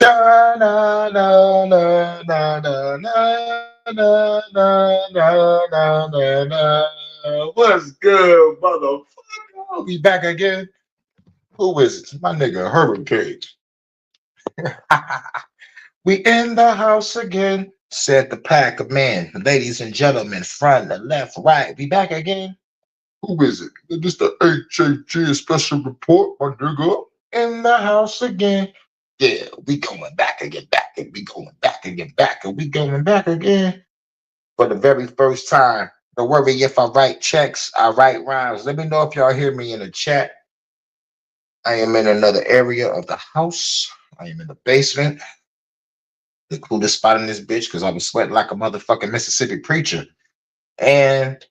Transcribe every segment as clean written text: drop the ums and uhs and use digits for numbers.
Da, na, na, na, na, na, na, na, na, na, na, na, na. What's good, motherfucker? I'll be back again. Who is it? My nigga Hurricane. We in the house again, said the pack of men. Ladies and gentlemen, front, the left, right. We back again. Who is it? This the HHN special report, my nigga. In the house again. Yeah, we going back again, back, and we going back again, back, and we going back again. For the very first time. Don't worry if I write checks, I write rhymes. Let me know if y'all hear me in the chat. I am in another area of the house. I am in the basement. The coolest spot in this bitch because I was sweating like a motherfucking Mississippi preacher. And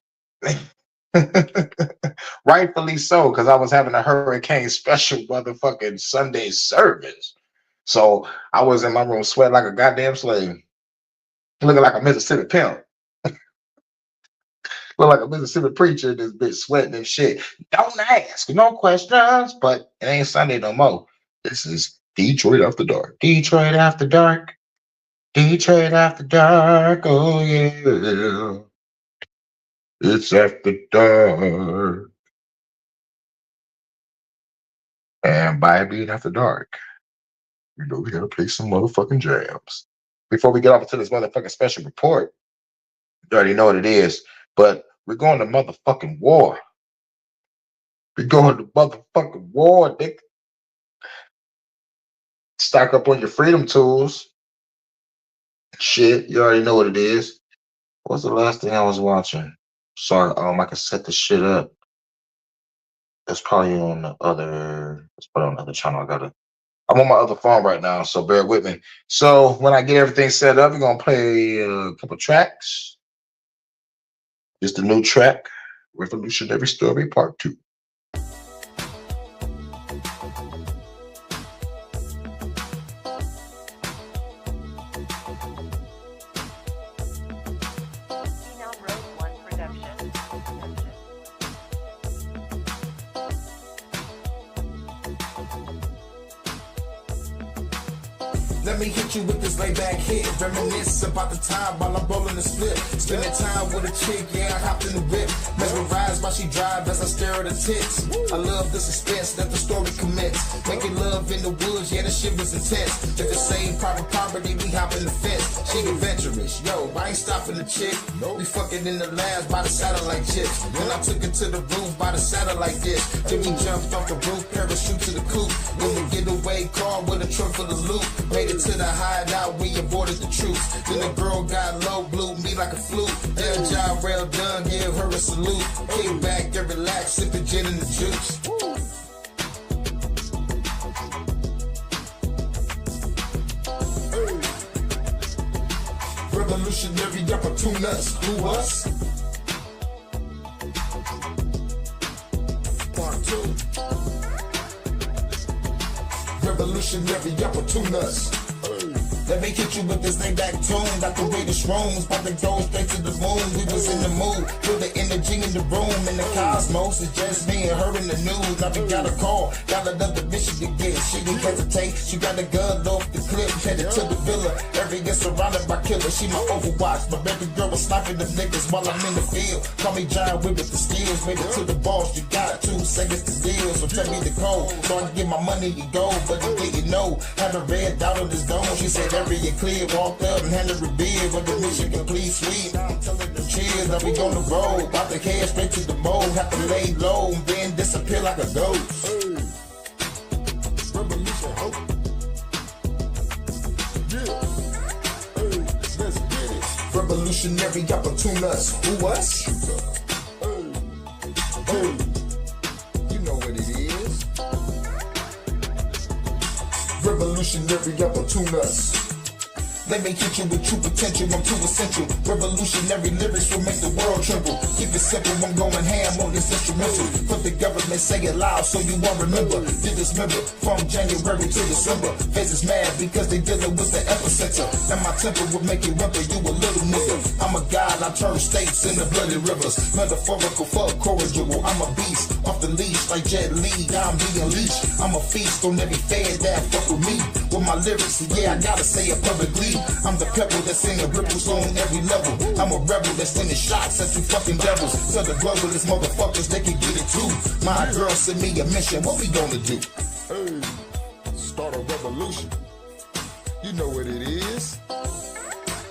rightfully so, because I was having a hurricane special motherfucking Sunday service. So I was in my room sweating like a goddamn slave, looking like a Mississippi pimp, look like a Mississippi preacher in this bitch sweating and shit. Don't ask, no questions, but it ain't Sunday no more. This is Detroit After Dark. Detroit After Dark. Detroit After Dark. Oh yeah. It's after dark. And by it being after dark, we gotta play some motherfucking jams. Before we get off into this motherfucking special report, you already know what it is, but we're going to motherfucking war. We're going to motherfucking war, dick. Stock up on your freedom tools. Shit, you already know what it is. What's the last thing I was watching? Sorry, I can set this shit up. That's probably on the other. It's probably on the other channel. I'm on my other phone right now, so bear with me. So when I get everything set up, we're gonna play a couple tracks. Just a new track, Revolutionary Story Part 2. Let me hit you with this laid back hit. Reminisce about the time while I'm rolling the split. Spending time with a chick, yeah, I hopped in the whip. Mesmerized while she drive as I stare at her tits. I love the suspense that the story commits. Making love in the woods, yeah, the shit was intense. If the same private property, we hop in the fence. She adventurous, yo, I ain't stopping the chick. We fucking in the labs by the satellite chips. Then I took it to the roof by the satellite dish. Then we jumped off the roof, parachute to the coop. In the getaway car with a trunk full of loot. Made it to the hideout, we aborted the troops. Then the girl got low, blew me like a flute. Their job well done, give her a salute. Kick back and relax, sip the gin and the juice. Revolutionary opportunists, who us? Part 2. Revolutionary opportunists. Let me hit you with this laid back tune. Got the greatest rooms, about to go straight to the moon. We was in the mood, feel the energy in the room. In the cosmos, it's just me and her in the news. Now we got a call, got another mission to get. She didn't hesitate, she got a gun off the clip. Headed to the villa, area surrounded by killers. She my overwatch, my baby girl was sniping the niggas while I'm in the field. Call me John Wick with the skills, made it to the boss. You got 2 seconds to deal, so tell me the code. So I can get my money and go, but you didn't know. Haven't read out on this dome, she said area clear, walked up and handed her beer. When the mission complete, sweet. Now I'm telling the cheers, now we on the road. About to head straight to the mold, have to lay low and then disappear like a ghost. Hey. Revolution, hope. Yeah. Hey, let's get it. Revolutionary opportunists. Who us? Hey. Hey. You know what it is. Revolutionary opportunists. Let me hit you with true potential, I'm too essential. Revolutionary lyrics will make the world tremble. Keep it simple, I'm going ham on this instrumental. Put the government, say it loud so you won't remember. Did this member from January to December. Faces mad because they dealing with the epicenter. And my temper will make you whimper, you a little nigga. I'm a god, I turn states into bloody rivers. Metaphorical for corrigible, I'm a beast. Off the leash like Jet Li, I'm being leashed. I'm a feast on every fan that fuck with me. With my lyrics, yeah, I gotta say it publicly. I'm the pebble that's singing ripples on every level. I'm a rebel that's sending shots at you fucking devils. Tell the globalist motherfuckers they can get it too. My girl sent me a mission, what we gonna do? Hey, start a revolution. You know what it is.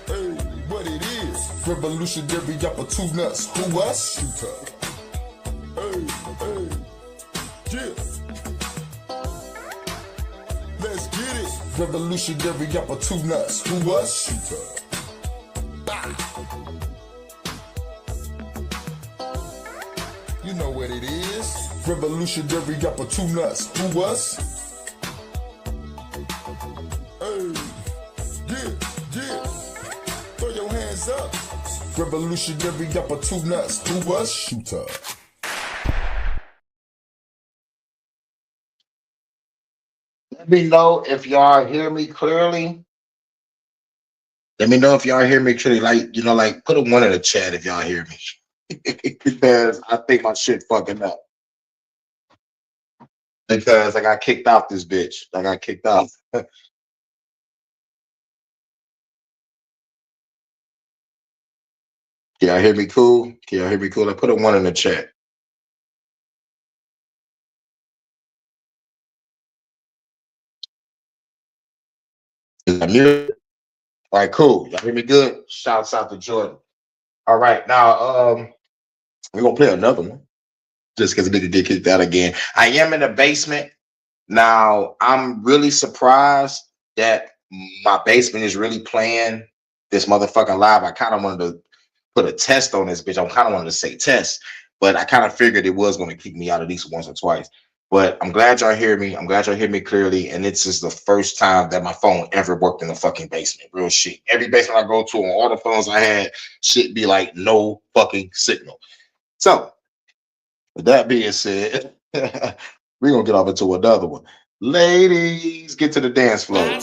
Hey, what it is. Revolutionary upper two nuts. Who us? Shooter. Hey, hey, yeah. Let's get it. Revolutionary upper two nuts. Who us? Shooter. You know what it is. Revolutionary upper two nuts. Who us? Hey, yeah, yeah. Throw your hands up. Revolutionary upper two nuts. Who us? Shooter. Let me know if y'all hear me clearly. Let me know if y'all hear me clearly. Like, you know, like put a one in the chat if y'all hear me. Because I think my shit fucking up. Because I got kicked out this bitch. I got kicked out. Can y'all hear me cool? Can y'all hear me cool? I put a one in the chat. Is I muted? All right, cool. Y'all hear me good? Shouts out to Jordan. All right, now we're gonna play another one. Just because a nigga get kicked out again. I am in the basement. Now, I'm really surprised that my basement is really playing this motherfucking live. I kind of wanted to put a test on this bitch. I kind of wanted to say test, but I kind of figured it was going to kick me out at least once or twice. But I'm glad y'all hear me. I'm glad y'all hear me clearly. And this is the first time that my phone ever worked in the fucking basement. Real shit. Every basement I go to on all the phones I had, shit be like no fucking signal. So, with that being said, we're going to get off into another one. Ladies, get to the dance floor.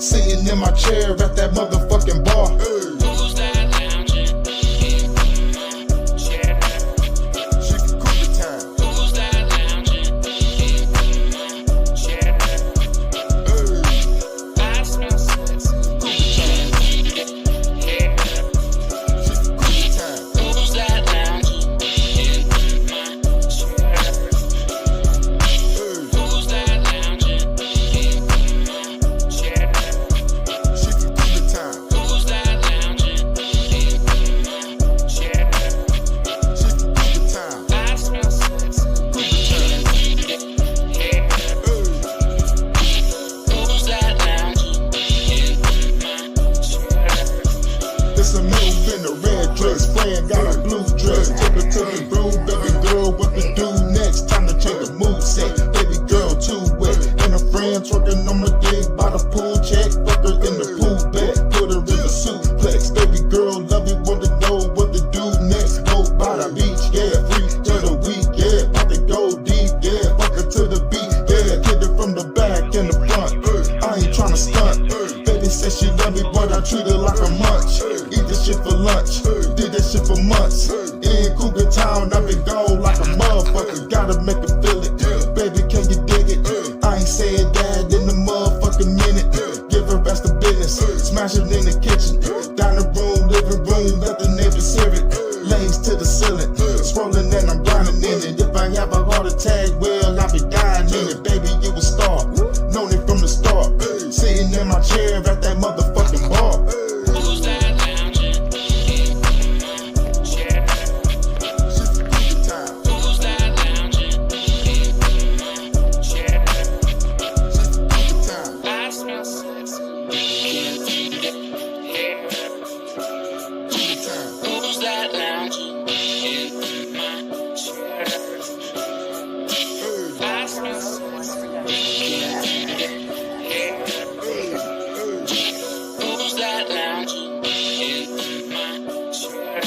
Sitting in my chair at that motherfucking bar. Who's that? It's a move in a red dress, friend got a blue dress. Took her to the room, baby girl, what to do next? Time to change the mood set, baby girl too wet. And a friend twerking on my dick by the pool check. Fuck her in the pool bed, put her in the suplex. Baby girl, love it, want to know what to do next. Go by the beach, yeah, free to the week, yeah. About to go deep, yeah, fuck her to the beat, yeah. Hit it from the back and the front, I ain't tryna stunt. Baby said she love me, but I treat her like a munch. Eat this shit for lunch, did that shit for months. In Cougar Town, I've been gone like a motherfucker. Gotta make her feel it, baby, can you dig it? I ain't saying that in the motherfucking minute. Give her rest of business, smash it in the kitchen. Dining room, living room, let the neighbors hear it. Legs to the ceiling, scrolling and I'm grinding in it. If I have a heart attack, well, I'll be dying in it. Baby, you a star, known it from the start. Sitting in my chair at that motherfucking bar. Who's that lounging in my chair? Who's that lounging in my chair? I smell sexy in the hair. Who's that lounging in my chair? I smell sexy in the hair. Who's that lounging in my chair?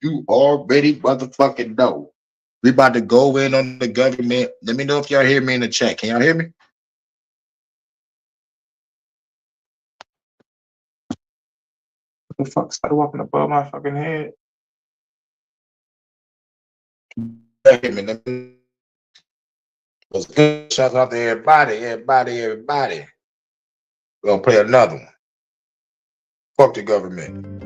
You already motherfucking know. We about to go in on the government. Let me know if y'all hear me in the chat. Can y'all hear me? What the fuck? Started walking above my fucking head. Hear me? Let me. Shout out to everybody. We're gonna play another one. Fuck the government.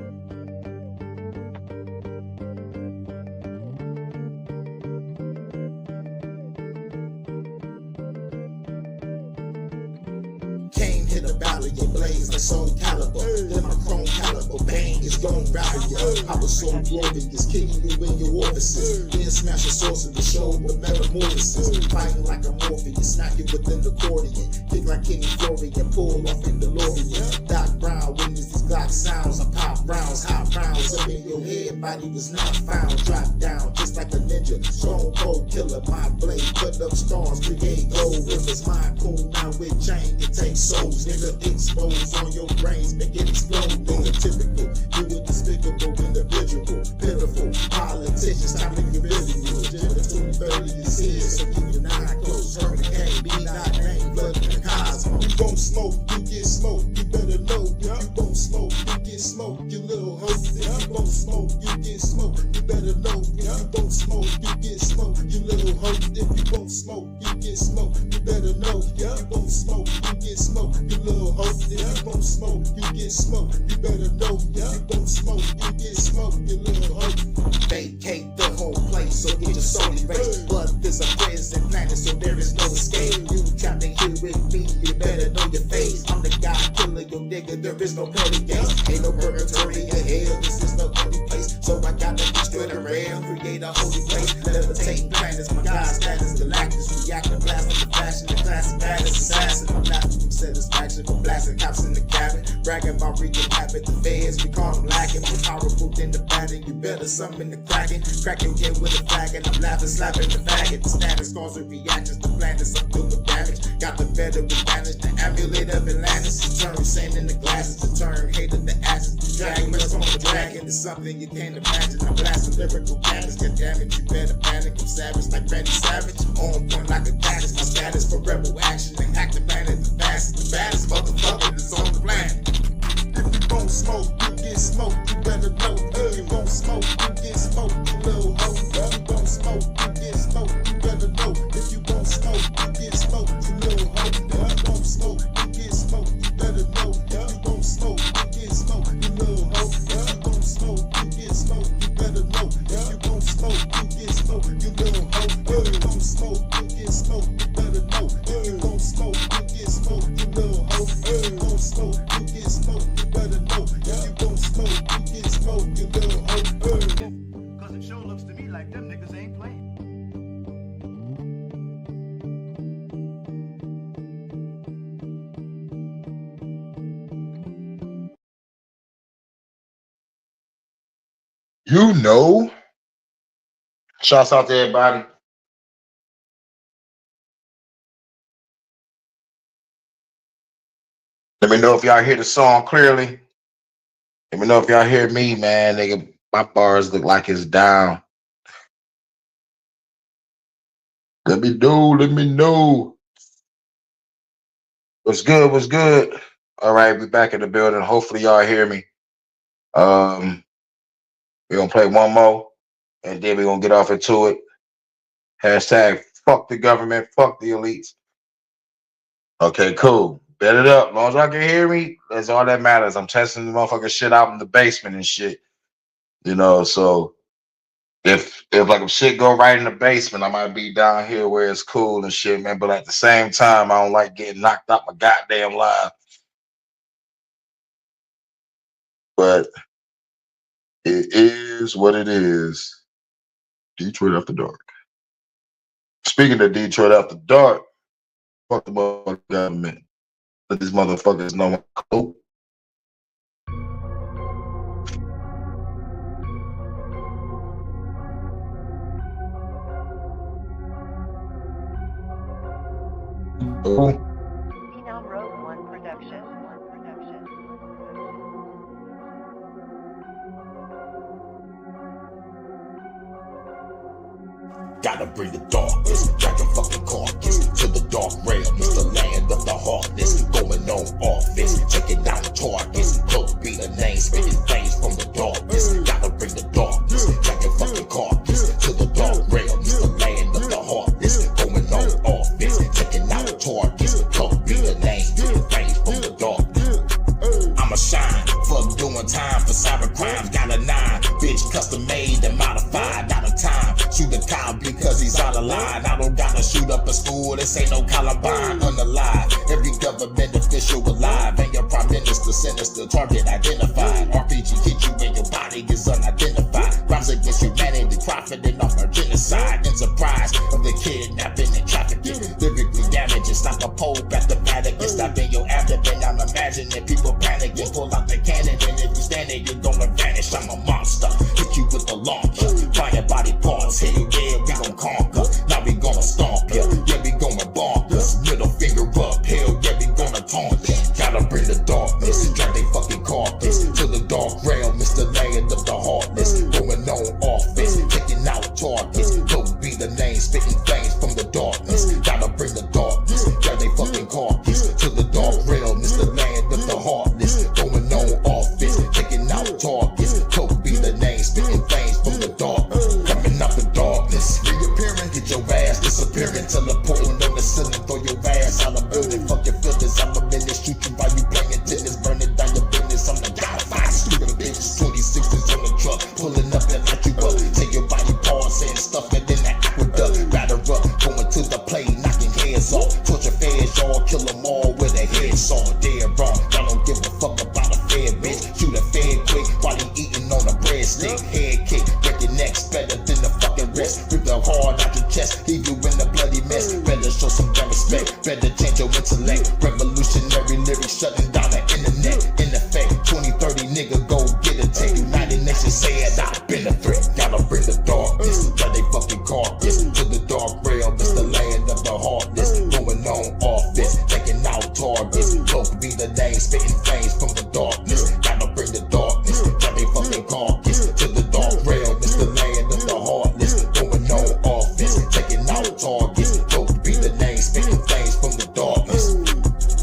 Came hit a valley, your blaze like soul caliber. Then my chrome caliber, bang, it's gon' rattle you. I was so glorious, kicking you in your orifices. Then smash your source the show with metamorphosis. Fighting like a Morpheus, smack you within the accordion. Kick like King Florian, pull off in DeLorean. Doc Brown, witness these Glock sounds. I pop rounds, hot rounds up in your head. Body was not found, drop down just like a ninja. Stone cold killer, my blade, put up stars, create gold rivers. My cool now with chain, it takes souls, nigga, expose on your brains, make it explode. Nigga, typical, you a despicable individual, pitiful politicians, time to get rid of you. Agenda 230 is here, so keep your eye closed. Hurricane, be not named, blood in the cosmos. You gon' smoke, you get smoked, you better know. If you gon' smoke, you get smoked, you little hoe. If you gon' smoke, you get smoked, you better know. If you gon' smoke, you get smoked, you little hoe. If you gon' smoke, you get smoked, you better know. If you gon' smoke, you get smoked, you little hoe. If you gon' smoke, you get smoked, you better know. If you gon' smoke, you get smoked, you little hoe. Vacate the whole place, so get your soul erased. Blood is a prison planet, so there is no escape. You trapped in here with me, you better know your face. I'm the guy killing your nigga, there is no petty games. Ain't no purgatory in hell, this is no holy place. So I gotta destroy the rail, create a holy place. Levitate planets, my God status, Galactus, reactor blast like the fashion, the classic baddest assassin. I'm not from satisfaction for blasting cops in the cabin. Bragging about wreaking havoc, the feds, we call them lacking. More powerful than the batting, you better summon the kraken. Cracking in with a faggot, I'm laughing, slapping the faggot. The status causing reactions, the planets I'm doing damage. Got the better advantage, the amulet of Atlantis. Turn sand in the glasses, to turn hate of the ashes. The dragon, rest on the dragon, it's something you can't imagine. I'm blasting lyrical cannons, get damage, you better panic. I'm savage like Randy Savage, on point like a goddess. My status for rebel action, and hack the planet the fastest. The baddest motherfucker that's on the planet. If you gon' smoke, you get smoked, you better know. If you gon' smoke, you get smoked, you little hoe. If you gon' smoke, you get smoked, you better know. If you gon' smoke, you get smoked, you little hoe. If you gon' smoke, you get smoked, you better know. If you gon' smoke, you get smoked, you little hoe. If you gon' smoke, you get smoked, you better know. If you gon' smoke, you get smoked, you little hoe. If you gon' smoke, You know. Shouts out to everybody. Let me know if y'all hear the song clearly. Let me know if y'all hear me, man. Nigga, my bars look like it's down. Let me know. Let me know. What's good? What's good? All right, we back in the building. Hopefully y'all hear me. We're gonna play one more, and then we're gonna get off into it. Hashtag fuck the government, fuck the elites. Okay, cool. Bet it up. As long as y'all can hear me, that's all that matters. I'm testing the motherfucking shit out in the basement and shit. You know, so if like if shit go right in the basement, I might be down here where it's cool and shit, man. But at the same time, I don't like getting knocked out my goddamn live. But it is what it is. Detroit after dark. Speaking of Detroit after dark, fuck the motherfucking government. Let these motherfuckers know my code. Oh. Phenom Road 1 production. Gotta bring the darkness, dragon fucking carcass to the dark realm. It's the land of the heartless, going on offense, taking down targets. Close be the name, spitting flames from the darkness. Gotta bring the darkness, dragon fucking carcass to the dark realm. It's the land of the heartless, going on offense, taking down targets. Close be the name, spitting flames from the darkness. I'ma shine, fuck doing time for cyber crimes. Got a 9, bitch custom made and modified, out of time. Shoot a cow because he's out of line. I don't gotta shoot up a school, this ain't no Columbine. Unalive, every government official alive. And your prime minister sinister, target identified. RPG hit you when your body is unidentified. Crimes against humanity, profiting off our genocide. Enterprise of the kidnapping and trafficking. Lyrically damaging, stop a pope at the Vatican. Stopping your abdomen, I'm imagining people panicking. Pull out the cannon, and if you stand there, you're gonna vanish. I'm a monster, hit you with the launcher. Fire body parts, hell yeah, we gon' conquer. Now we gonna stomp ya, yeah, we gonna bonkers. Middle finger up, hell yeah, we gonna taunt ya. Gotta bring the darkness, drag they fucking carcass to the dark realm. It's the land of the heartless, going on offense, taking out targets. Don't be the name, spitting flames from the darkness. Gotta bring the darkness, drag they fucking carcass to the dark realm. It's the land of the heartless, going on offense, taking out targets. Don't be the name, spitting flames from the darkness. Coming out the darkness, reappearing, get your ass disappearing, teleporting on the ceiling, throw your ass out of building. Fuck your feelings, I'm a minute, shoot you while you playing tennis, burning down your business. I'm the god of fire, stupid bitches, 26s on the truck, pulling up and light you up. Take your body parts and stuff it in the aqueduct. Batter up, going to the plane, knocking heads off. Torture feds, y'all kill them all with a headsaw. Dead wrong, y'all don't give a fuck about a fed bitch. Shoot a fed quick while he eating on a breadstick. Head kick, break your necks better than the fucking rest. Rip the hard out your chest, leave you in a bloody mess. Better show some damn respect, better change your intellect. Revolutionary lyrics shutting down the internet. In effect, 2030 nigga go get a take. United Nations said I've been a threat. Gotta bring the darkness, got they fucking carcass to the dark realm. It's the land of the heartless, going on offense, taking out targets. Don't be the name, spitting flames from the darkness. Gotta bring the darkness, got they fucking carcass to the dark realm. It's the land of the heartless, going on offense, taking out targets. Don't be the name, spitting flames from the darkness.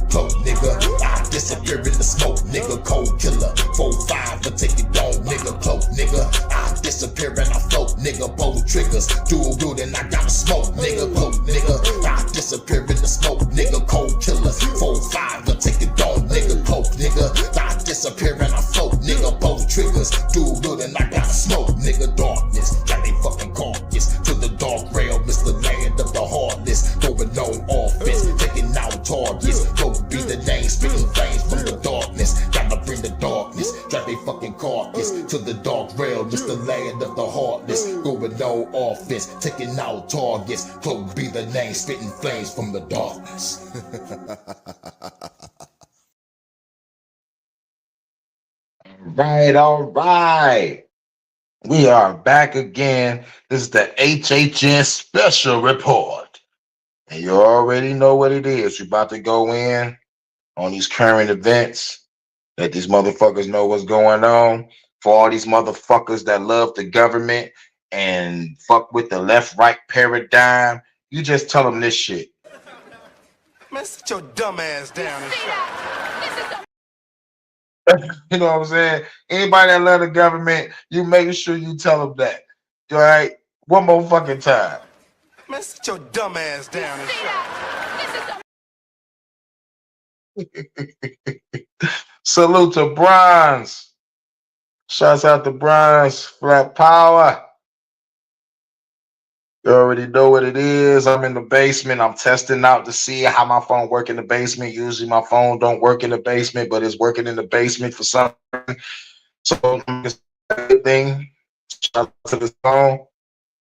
Cloak nigga, I disappear in the smoke, nigga. Cold killer, 4-5 to take it down, nigga. Cloak nigga, I disappear and I float, nigga. Bold triggers, dual wielding, I gotta smoke, nigga. Cloak nigga, I disappear in the smoke, nigga. Cold killer, 4-5 to take it down, nigga. Cloak nigga, I disappear and I float, nigga. Bold triggers, dual wielding, I gotta smoke, nigga. Darkness, got they fucking carcass to the dark realm. It's the land of the heartless, going on offense, taking out targets. Don't be the name, spitting flames from the darkness. Gotta bring the darkness, drag they fucking carcass to the dark realm. It's the land of the heartless, going on offense, taking out targets. Don't be the name, spitting flames from the darkness. Right, all right. We are back again. This is the HHN special report. And you already know what it is. We're about to go in on these current events. Let these motherfuckers know what's going on. For all these motherfuckers that love the government and fuck with the left-right paradigm, you just tell them this shit. Man, sit your dumb ass down and shut. You know what I'm saying? Anybody that love the government, you make sure you tell them that. All right? One more fucking time. Man, sit your dumb ass down and shut. Salute to Bronze. Shouts out to Bronze. Flat Power. You already know what it is. I'm in the basement. I'm testing out to see how my phone work in the basement. Usually my phone don't work in the basement, but it's working in the basement for something. So everything. Shout out to the phone.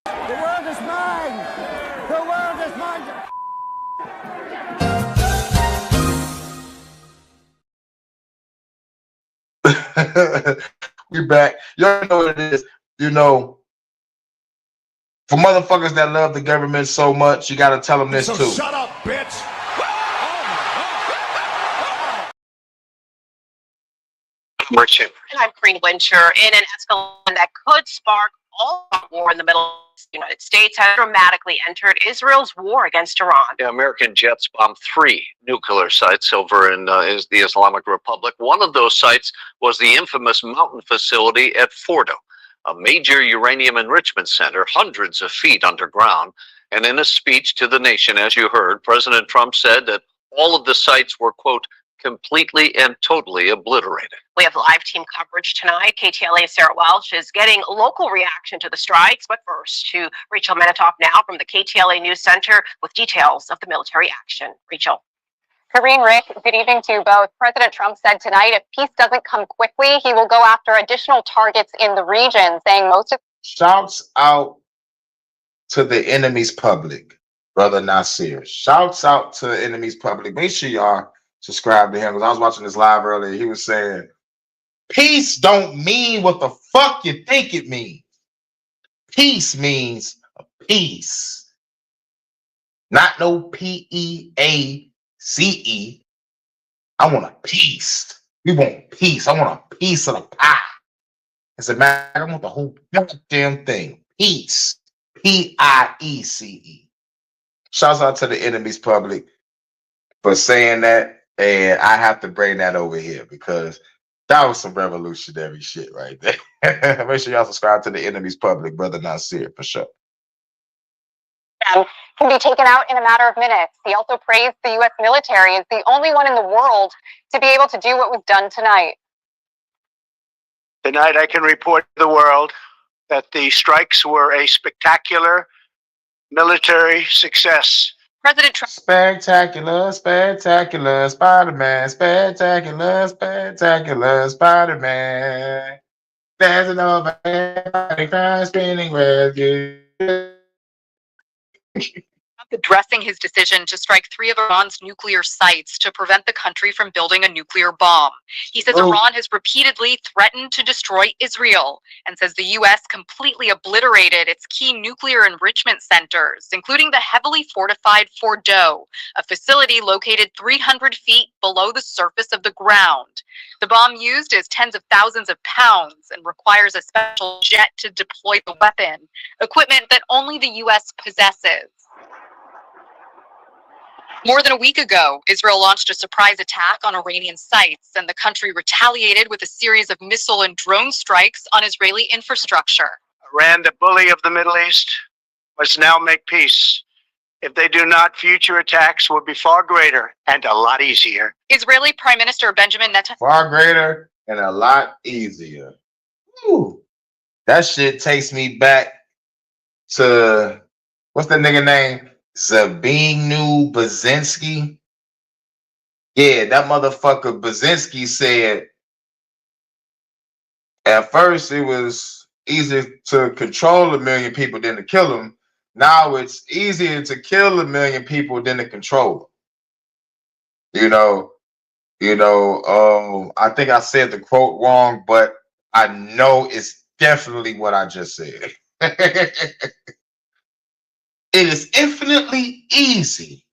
The world is mine. The world is mine. We back. You already know what it is. You know, for motherfuckers that love the government so much, you gotta tell them this too. Shut up, bitch. And I'm Green Winter. In an escalation that could spark all war in the Middle East, the United States has dramatically entered Israel's war against Iran. Yeah, American jets bombed 3 nuclear sites over in the Islamic Republic. One of those sites was the infamous mountain facility at Fordo, a major uranium enrichment center hundreds of feet underground. And in a speech to the nation, as you heard, President Trump said that all of the sites were, quote, completely and totally obliterated. We have live team coverage tonight. KTLA's Sarah Welsh is getting local reaction to the strikes. But first, to Rachel Menitoff now from the KTLA News Center with details of the military action. Rachel. Karine, Rick, good evening to you both. President Trump said tonight if peace doesn't come quickly, he will go after additional targets in the region, saying most of... Shouts out to the enemy's public, Brother Nasir. Shouts out to the enemy's public. Make sure y'all subscribe to him, because I was watching this live earlier. He was saying, peace don't mean what the fuck you think it means. Peace means peace. Not no P-E-A-C-E. I want a piece. We want peace. I want a piece of the pie. I said, man, I want the whole goddamn thing. Peace. P-I-E-C-E. Shouts out to the enemy's public for saying that. And I have to bring that over here because that was some revolutionary shit right there. Make sure y'all subscribe to the enemy's public, Brother Nasir, for sure. Can be taken out in a matter of minutes. He also praised the U.S. military as the only one in the world to be able to do what was done tonight. Tonight I can report to the world that the strikes were a spectacular military success. President Trump. Spectacular, spectacular, Spider-Man, spectacular, spectacular, Spider-Man. Dancing over everybody, crying, spinning rescue. Addressing his decision to strike 3 of Iran's nuclear sites to prevent the country from building a nuclear bomb. He says Iran has repeatedly threatened to destroy Israel and says the U.S. completely obliterated its key nuclear enrichment centers, including the heavily fortified Fordo, a facility located 300 feet below the surface of the ground. The bomb used is tens of thousands of pounds and requires a special jet to deploy the weapon, equipment that only the U.S. possesses. More than a week ago, Israel launched a surprise attack on Iranian sites, and the country retaliated with a series of missile and drone strikes on Israeli infrastructure. Iran, the bully of the Middle East, must now make peace. If they do not, future attacks will be far greater and a lot easier. Israeli Prime Minister Benjamin Netanyahu. Far greater and a lot easier. Whew. That shit takes me back to, what's the nigga name? Zabinu Brzezinski. Yeah, that motherfucker Brzezinski said at first it was easier to control 1 million people than to kill them. Now it's easier to kill 1 million people than to control them. I think I said the quote wrong, but I know it's definitely what I just said. It is infinitely easy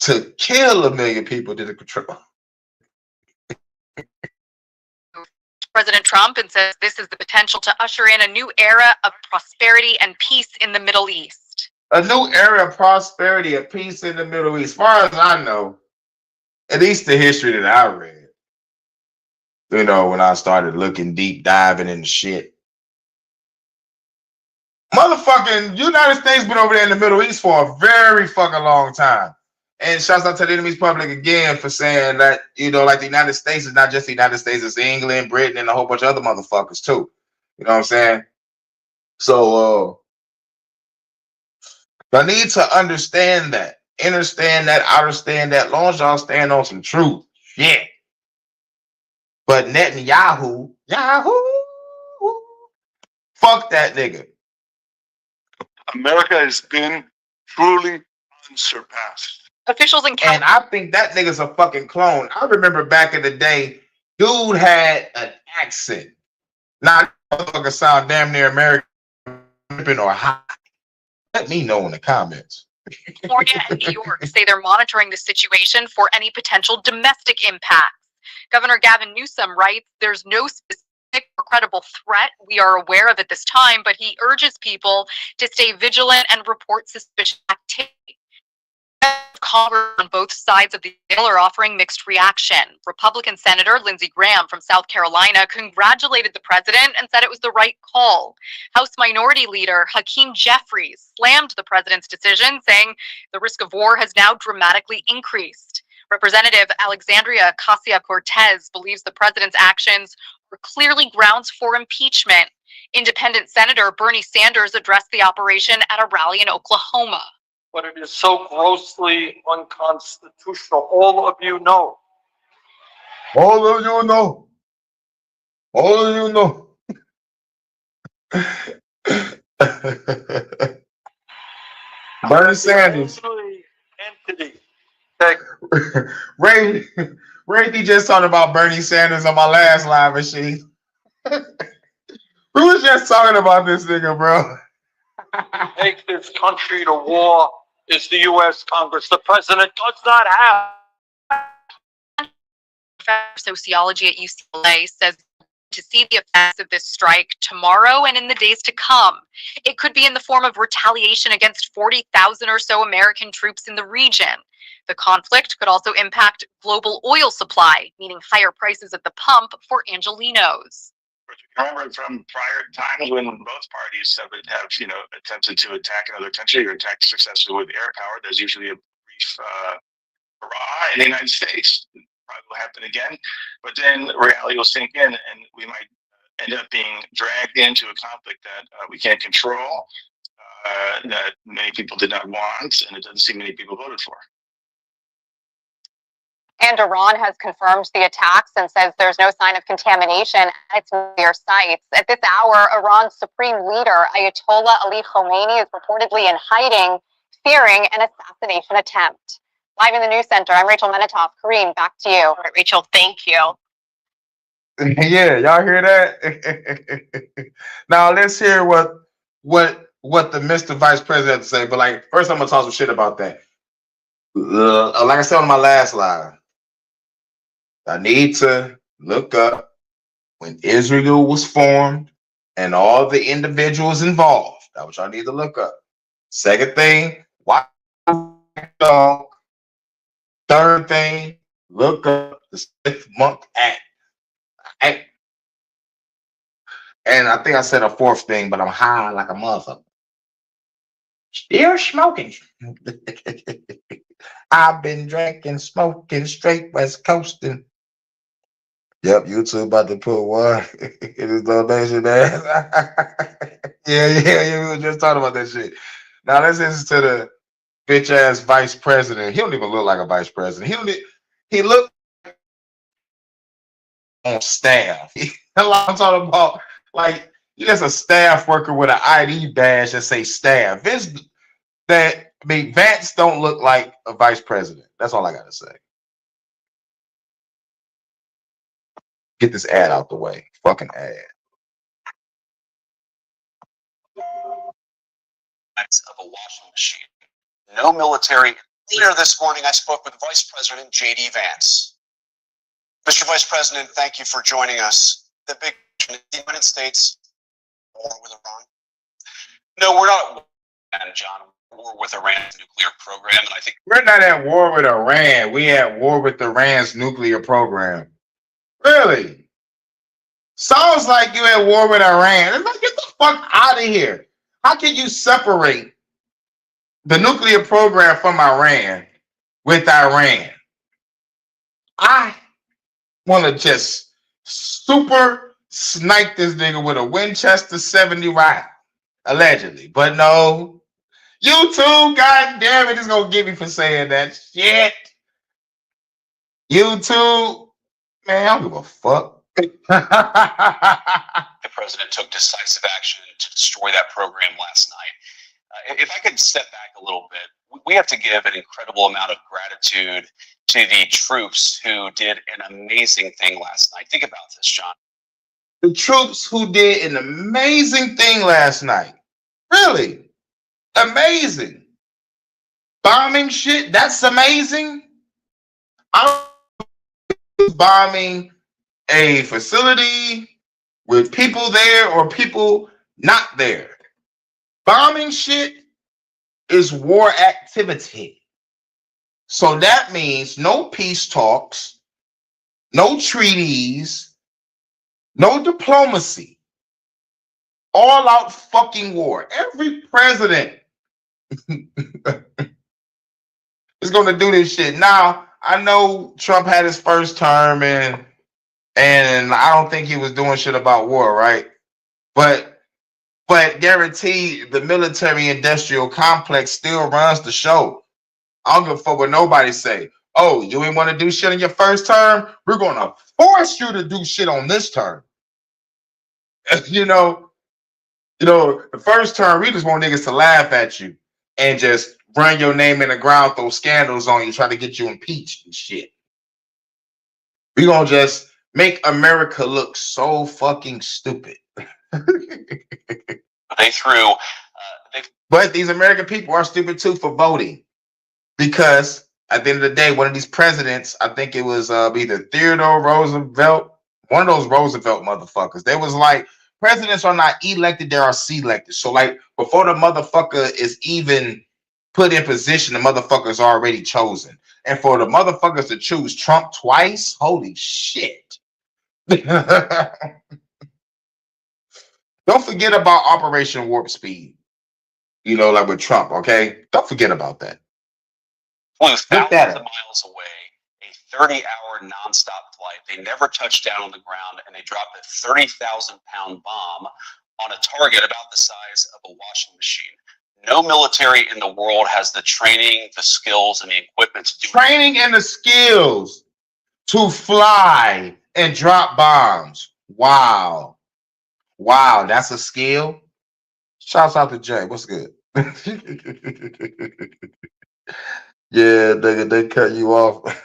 to kill 1 million people than to control. President Trump and says this is the potential to usher in a new era of prosperity and peace in the Middle East. A new era of prosperity and peace in the Middle East. As far as I know, at least the history that I read, you know, when I started looking deep diving into shit. Motherfucking United States been over there in the Middle East for a very fucking long time. And shouts out to the enemy's public again for saying that, you know, like the United States is not just the United States, it's England, Britain, and a whole bunch of other motherfuckers too. You know what I'm saying? So I need to understand that, understand that, understand that. Long as y'all stand on some truth, shit. But Netanyahu, fuck that nigga. America has been truly unsurpassed. Officials in And I think that nigga's a fucking clone. I remember back in the day, dude had an accent. Now, motherfucker sound damn near American or high. Let me know in the comments. California and New York say they're monitoring the situation for any potential domestic impacts. Governor Gavin Newsom writes, there's no specific or credible threat we are aware of at this time, but he urges people to stay vigilant and report suspicious activity. Congress on both sides of the bill are offering mixed reaction. Republican Senator Lindsey Graham from South Carolina congratulated the president and said it was the right call. House Minority Leader Hakeem Jeffries slammed the president's decision, saying the risk of war has now dramatically increased. Representative Alexandria Ocasio-Cortez believes the president's actions were clearly grounds for impeachment. Independent Senator Bernie Sanders addressed the operation at a rally in Oklahoma. But it is so grossly unconstitutional. All of you know. All of you know. All of you know. Bernie Sanders. Entity. Ray just talking about Bernie Sanders on my last live machine. We was just talking about this nigga, bro. Take this country to war is the U.S. Congress. The president does not have. Professor of sociology at UCLA says to see the effects of this strike tomorrow and in the days to come. It could be in the form of retaliation against 40,000 or so American troops in the region. The conflict could also impact global oil supply, meaning higher prices at the pump for Angelenos. Remember from prior times when both parties have attempted to attack another country or attack successfully with air power, there's usually a brief hurrah in the United States. Probably will happen again, but then reality will sink in and we might end up being dragged into a conflict that we can't control, that many people did not want, and it doesn't seem many people voted for. And Iran has confirmed the attacks and says there's no sign of contamination at its nuclear sites. At this hour, Iran's supreme leader, Ayatollah Ali Khamenei, is reportedly in hiding, fearing an assassination attempt. Live in the news center, I'm Rachel Menitoff. Kareem, back to you. All right, Rachel, thank you. Yeah, y'all hear that? Now let's hear what the Mr. Vice President has to say. But like, first I'm gonna talk some shit about that. Like I said on my last live, I need to look up when Israel was formed and all the individuals involved. That's what y'all need to look up. Second thing, why dog. Third thing, look up the 6th Month Act. And I think I said a fourth thing, but I'm high like a mother. Still smoking. I've been drinking, smoking, straight West Coasting. Yep, YouTube about to put one in his donation ass. Yeah, we were just talking about that shit. Now let's listen to the bitch ass vice president. He don't even look like a vice president. He look on staff. I'm talking about like you're just a staff worker with an ID badge that say staff. Vance don't look like a vice president. That's all I gotta say. Get this ad out the way. Fucking ad. of a washing machine. No military. Later this morning, I spoke with Vice President J.D. Vance. Mr. Vice President, thank you for joining us. The big question, the United States war with Iran? No, we're not at war, John. We're at war with Iran's nuclear program, and I think we're not at war with Iran. We at war with Iran's nuclear program. Really? Sounds like you at war with Iran. It's like, get the fuck out of here. How can you separate the nuclear program from Iran with Iran? I want to just super snipe this nigga with a Winchester 70 rifle, allegedly. But no, YouTube, god damn it, is gonna get me for saying that shit. YouTube, man, I don't give a fuck. the president took decisive action to destroy that program last night. If I could step back a little bit, we have to give an incredible amount of gratitude to the troops who did an amazing thing last night. Think about this, John. The troops who did an amazing thing last night. Really? Amazing. Bombing shit, that's amazing. I'm bombing a facility with people there or people not there. Bombing shit is war activity. So that means no peace talks, no treaties, no diplomacy. All out fucking war. Every president is going to do this shit. Now, I know Trump had his first term and I don't think he was doing shit about war, right? But guaranteed the military industrial complex still runs the show. I don't give a fuck what nobody say. Oh, you ain't want to do shit in your first term? We're going to force you to do shit on this term. You know, the first term, we just want niggas to laugh at you and just run your name in the ground, throw scandals on you, try to get you impeached and shit. We gonna just make America look so fucking stupid. But these American people are stupid too for voting. Because at the end of the day, one of these presidents, I think it was either Theodore Roosevelt, one of those Roosevelt motherfuckers. They was like, presidents are not elected, they are selected. So like before the motherfucker is even put in position, the motherfucker's already chosen. And for the motherfuckers to choose Trump twice, holy shit. Don't forget about Operation Warp Speed. You know, like with Trump, okay? Don't forget about that. Flew thousands of miles away, a 30-hour nonstop flight. They never touched down on the ground, and they dropped a 30,000-pound bomb on a target about the size of a washing machine. No military in the world has the training, the skills, and the equipment to do training and the skills to fly and drop bombs. Wow. Wow, that's a skill. Shouts out to Jay. What's good? Yeah, they cut you off.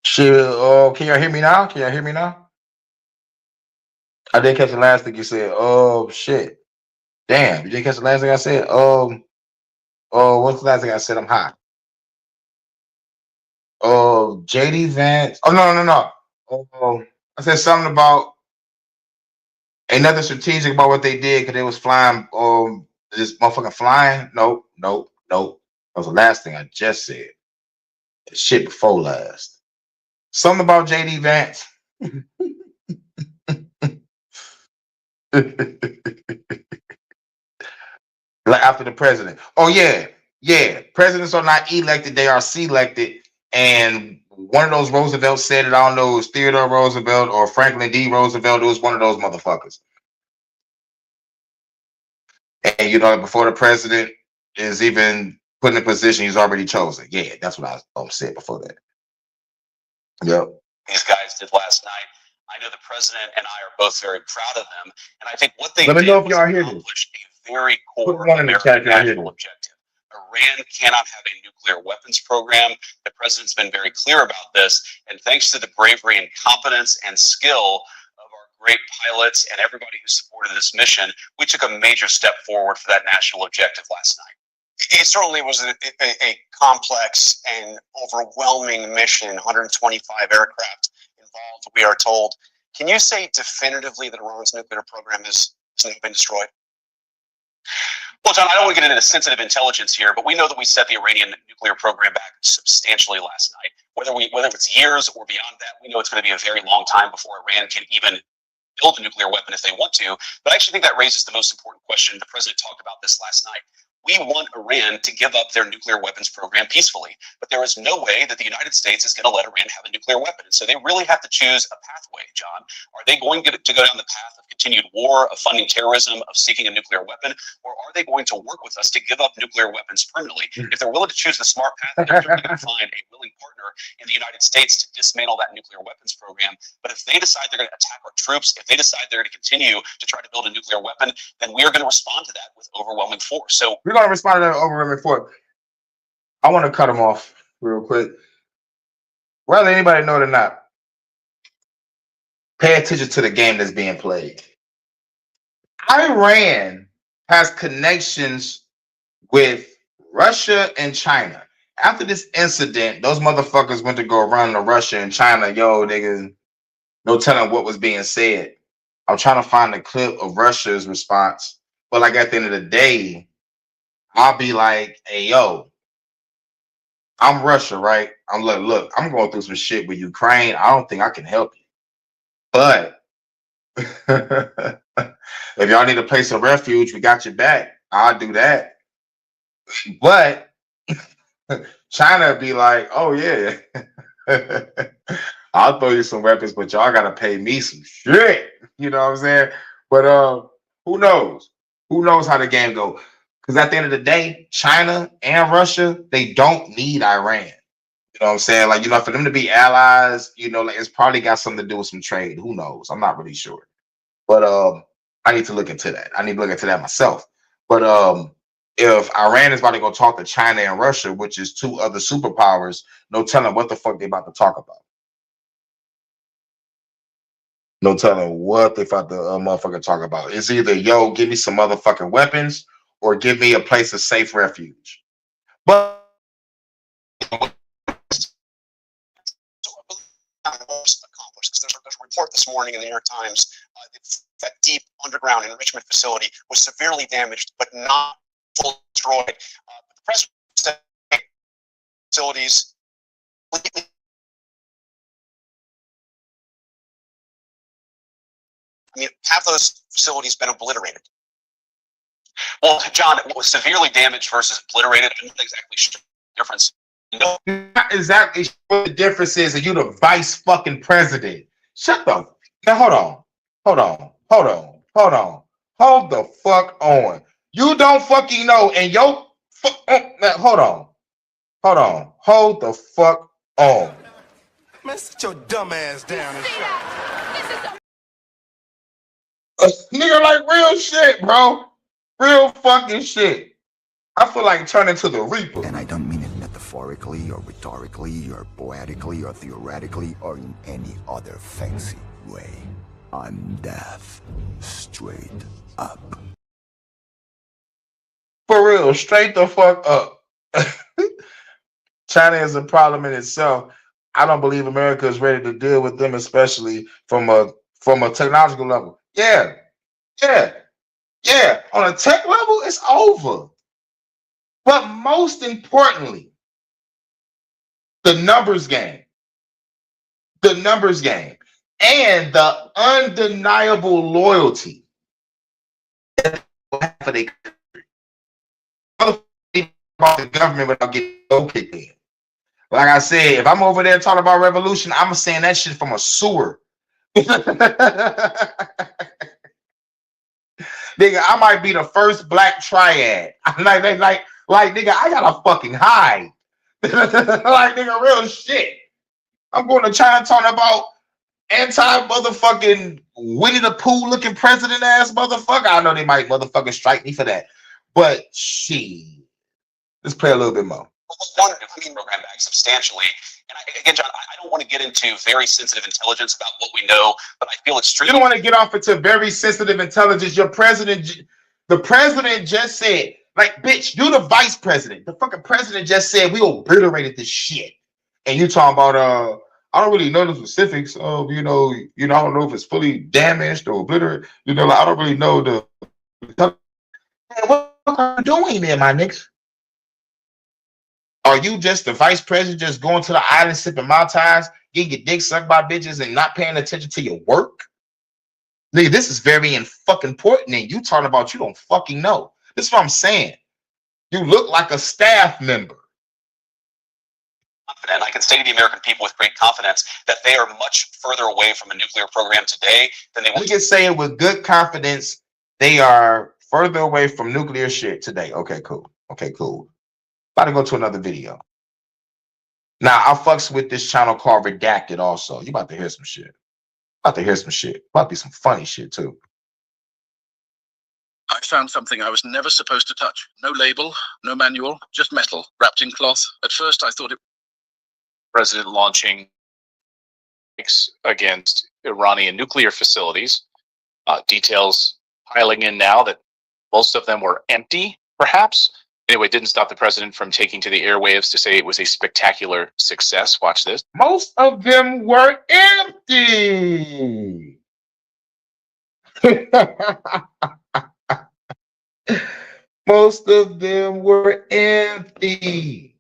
Shit. Oh, can y'all hear me now? Can y'all hear me now? I didn't catch the last thing you said. Oh shit. Damn, you didn't catch the last thing I said? Oh, what's the last thing I said? I'm hot. Oh, JD Vance. Oh no. Oh, I said something about ain't nothing strategic about what they did because they was flying. This motherfucking flying. Nope. That was the last thing I just said. The shit before last. Something about JD Vance. Like after the president. Oh yeah. Presidents are not elected; they are selected. And one of those Roosevelt said it. I don't know, it was Theodore Roosevelt or Franklin D. Roosevelt. It was one of those motherfuckers. And you know, before the president is even put in a position, he's already chosen. Yeah, that's what I said before that. Yep. These guys did last night. I know the president and I are both very proud of them. And I think what they Let me did know if was y'all hear this. accomplish a very Put core one in the chat, American y'all hear national this. objective. Iran cannot have a nuclear weapons program. The president's been very clear about this. And thanks to the bravery and competence and skill of our great pilots and everybody who supported this mission, we took a major step forward for that national objective last night. It certainly was a complex and overwhelming mission, 125 aircraft involved, we are told. Can you say definitively that Iran's nuclear program has now been destroyed? Well, John, I don't want to get into sensitive intelligence here, but we know that we set the Iranian nuclear program back substantially last night. Whether it's years or beyond that, we know it's going to be a very long time before Iran can even build a nuclear weapon if they want to. But I actually think that raises the most important question. The president talked about this last night. We want Iran to give up their nuclear weapons program peacefully, but there is no way that the United States is going to let Iran have a nuclear weapon. And so they really have to choose a pathway, John. Are they going to go down the path of continued war, of funding terrorism, of seeking a nuclear weapon, or are they going to work with us to give up nuclear weapons permanently? If they're willing to choose the smart path, they're certainly going to find a willing partner in the United States to dismantle that nuclear weapons program. But if they decide they're going to attack our troops, if they decide they're going to continue to try to build a nuclear weapon, then we are going to respond to that with overwhelming force. So we're going to respond to that overwhelming force. I want to cut them off real quick. Whether anybody know it or not, pay attention to the game that's being played. Iran has connections with Russia and China. After this incident, those motherfuckers went to go run to Russia and China. Yo, niggas, no telling what was being said. I'm trying to find a clip of Russia's response. But like at the end of the day, I'll be like, hey, yo, I'm Russia, right? I'm like, look, I'm going through some shit with Ukraine. I don't think I can help you. But if y'all need a place of refuge, we got your back. I'll do that. But China be like, oh, yeah. I'll throw you some weapons, but y'all got to pay me some shit. You know what I'm saying? But who knows? Who knows how the game go? Because at the end of the day, China and Russia, they don't need Iran. You know what I'm saying? Like, you know, for them to be allies, you know, like it's probably got something to do with some trade. Who knows? I'm not really sure. But I need to look into that. I need to look into that myself. But if Iran is about to go talk to China and Russia, which is two other superpowers, no telling what the fuck they about to talk about. No telling what they about to motherfucker talk about. It's either, yo, give me some motherfucking weapons or give me a place of safe refuge. But accomplished, because there's a report this morning in the New York Times that deep underground enrichment facility was severely damaged but not fully destroyed. The president said facilities completely. I mean, have those facilities been obliterated? Well, John, what was severely damaged versus obliterated, I'm not exactly sure the difference. No. Not exactly sure what the difference is, and you're the vice fucking president. Shut the now. Hold the fuck on. You don't fucking know, and yo, hold the fuck on. Man, sit your dumb ass down and Nigga, like real shit, bro. Real fucking shit. I feel like turning to the Reaper. And I don't mean it metaphorically or rhetorically or poetically or theoretically or in any other fancy way. I'm deaf. Straight up. For real, straight the fuck up. China is a problem in itself. I don't believe America is ready to deal with them, especially from a technological level. Yeah. On a tech level, it's over. But most importantly, the numbers game. And the undeniable loyalty for the government without getting kicked in. Like I said, if I'm over there talking about revolution, I'm saying that shit from a sewer. Nigga, I might be the first black triad. Like, nigga, I gotta fucking hide. Like, nigga, real shit. I'm going to Chinatown about anti-motherfucking Winnie the Pooh looking president ass motherfucker. I know they might motherfucking strike me for that. But shit. Let's play a little bit more. One program back substantially, And again, John, I don't want to get into very sensitive intelligence about what we know, but I feel extremely. You don't want to get off into very sensitive intelligence. The president just said, like, bitch, you the vice president. The fucking president just said we obliterated this shit. And you talking about I don't really know the specifics of, I don't know if it's fully damaged or obliterated. Like, I don't really know the. Man, what are you doing there, my nigga? Are you just the vice president, just going to the island, sipping Mai Tais, getting your dick sucked by bitches, and not paying attention to your work? Nigga, this is very fucking important, and you talking about you don't fucking know. This is what I'm saying. You look like a staff member. And I can say to the American people with great confidence that they are much further away from a nuclear program today than they were. We can say it with good confidence. They are further away from nuclear shit today. Okay, cool. Okay, cool. About to go to another video. Now, I fucks with this channel called Redacted also. You about to hear some shit. About to hear some shit. About to be some funny shit, too. I found something I was never supposed to touch. No label, no manual, just metal, wrapped in cloth. At first, I thought it... President launching against Iranian nuclear facilities. Details piling in now that most of them were empty, perhaps. Anyway, didn't stop the president from taking to the airwaves to say it was a spectacular success. Watch this. Most of them were empty. Most of them were empty.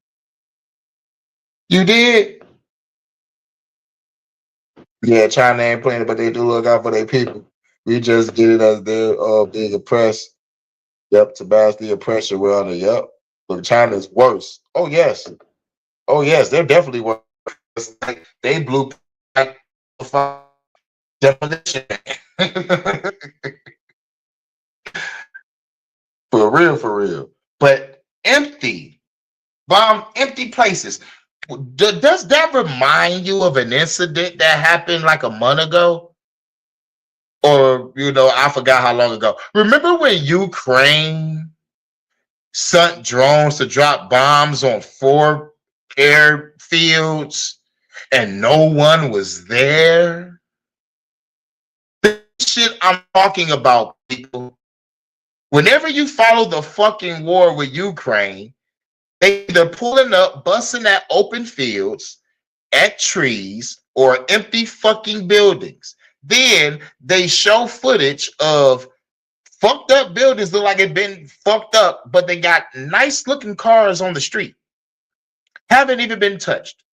You did? Yeah, China ain't playing it, but they do look out for their people. We just did it as they're being oppressed. Yep, to bash the oppression, we're on it. Yep. But China's worse. Oh, yes. Oh, yes, they're definitely worse. They blew demolition. For real. But empty. Bomb empty places. Does that remind you of an incident that happened like a month ago? Or, I forgot how long ago. Remember when Ukraine sent drones to drop bombs on 4 airfields and no one was there? This shit I'm talking about, people. Whenever you follow the fucking war with Ukraine, they either pulling up, busting at open fields, at trees, or empty fucking buildings. Then they show footage of fucked up buildings look like it been fucked up, but they got nice looking cars on the street. Haven't even been touched.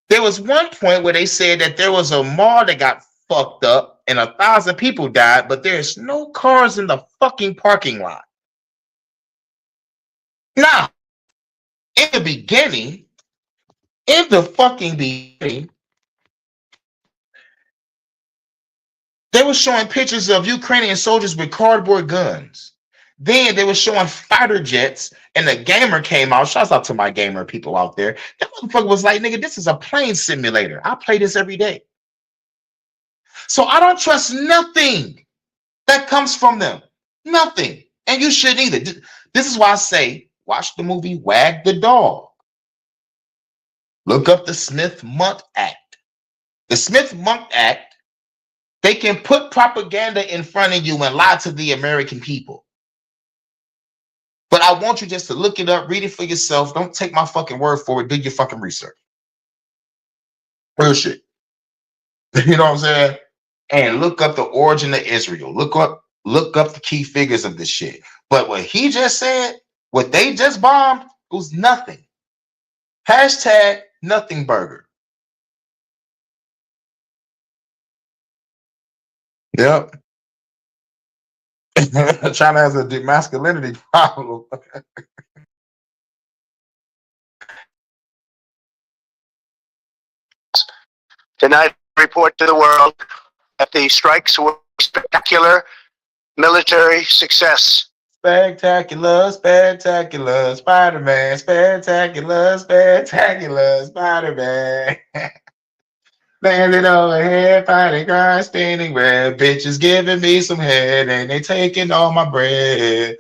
There was one point where they said that there was a mall that got fucked up and 1,000 people died, but there's no cars in the fucking parking lot. Now, in the beginning, they were showing pictures of Ukrainian soldiers with cardboard guns. Then they were showing fighter jets, and the gamer came out. Shouts out to my gamer people out there. That motherfucker was like, nigga, this is a plane simulator. I play this every day. So I don't trust nothing that comes from them. Nothing. And you shouldn't either. This is why I say, watch the movie Wag the Dog. Look up the Smith-Monk Act. The Smith-Monk Act, they can put propaganda in front of you and lie to the American people. But I want you just to look it up, read it for yourself. Don't take my fucking word for it. Do your fucking research. Real shit. You know what I'm saying? And look up the origin of Israel. Look up the key figures of this shit. But what he just said, what they just bombed, was nothing. Hashtag nothing burger. Yep. China has a masculinity problem. Tonight, report to the world that the strikes were spectacular military success. Spectacular, spectacular, Spider-Man, spectacular, spectacular, Spider-Man. Landing overhead, fighting grind, spinning red. Bitches giving me some head and they taking all my bread.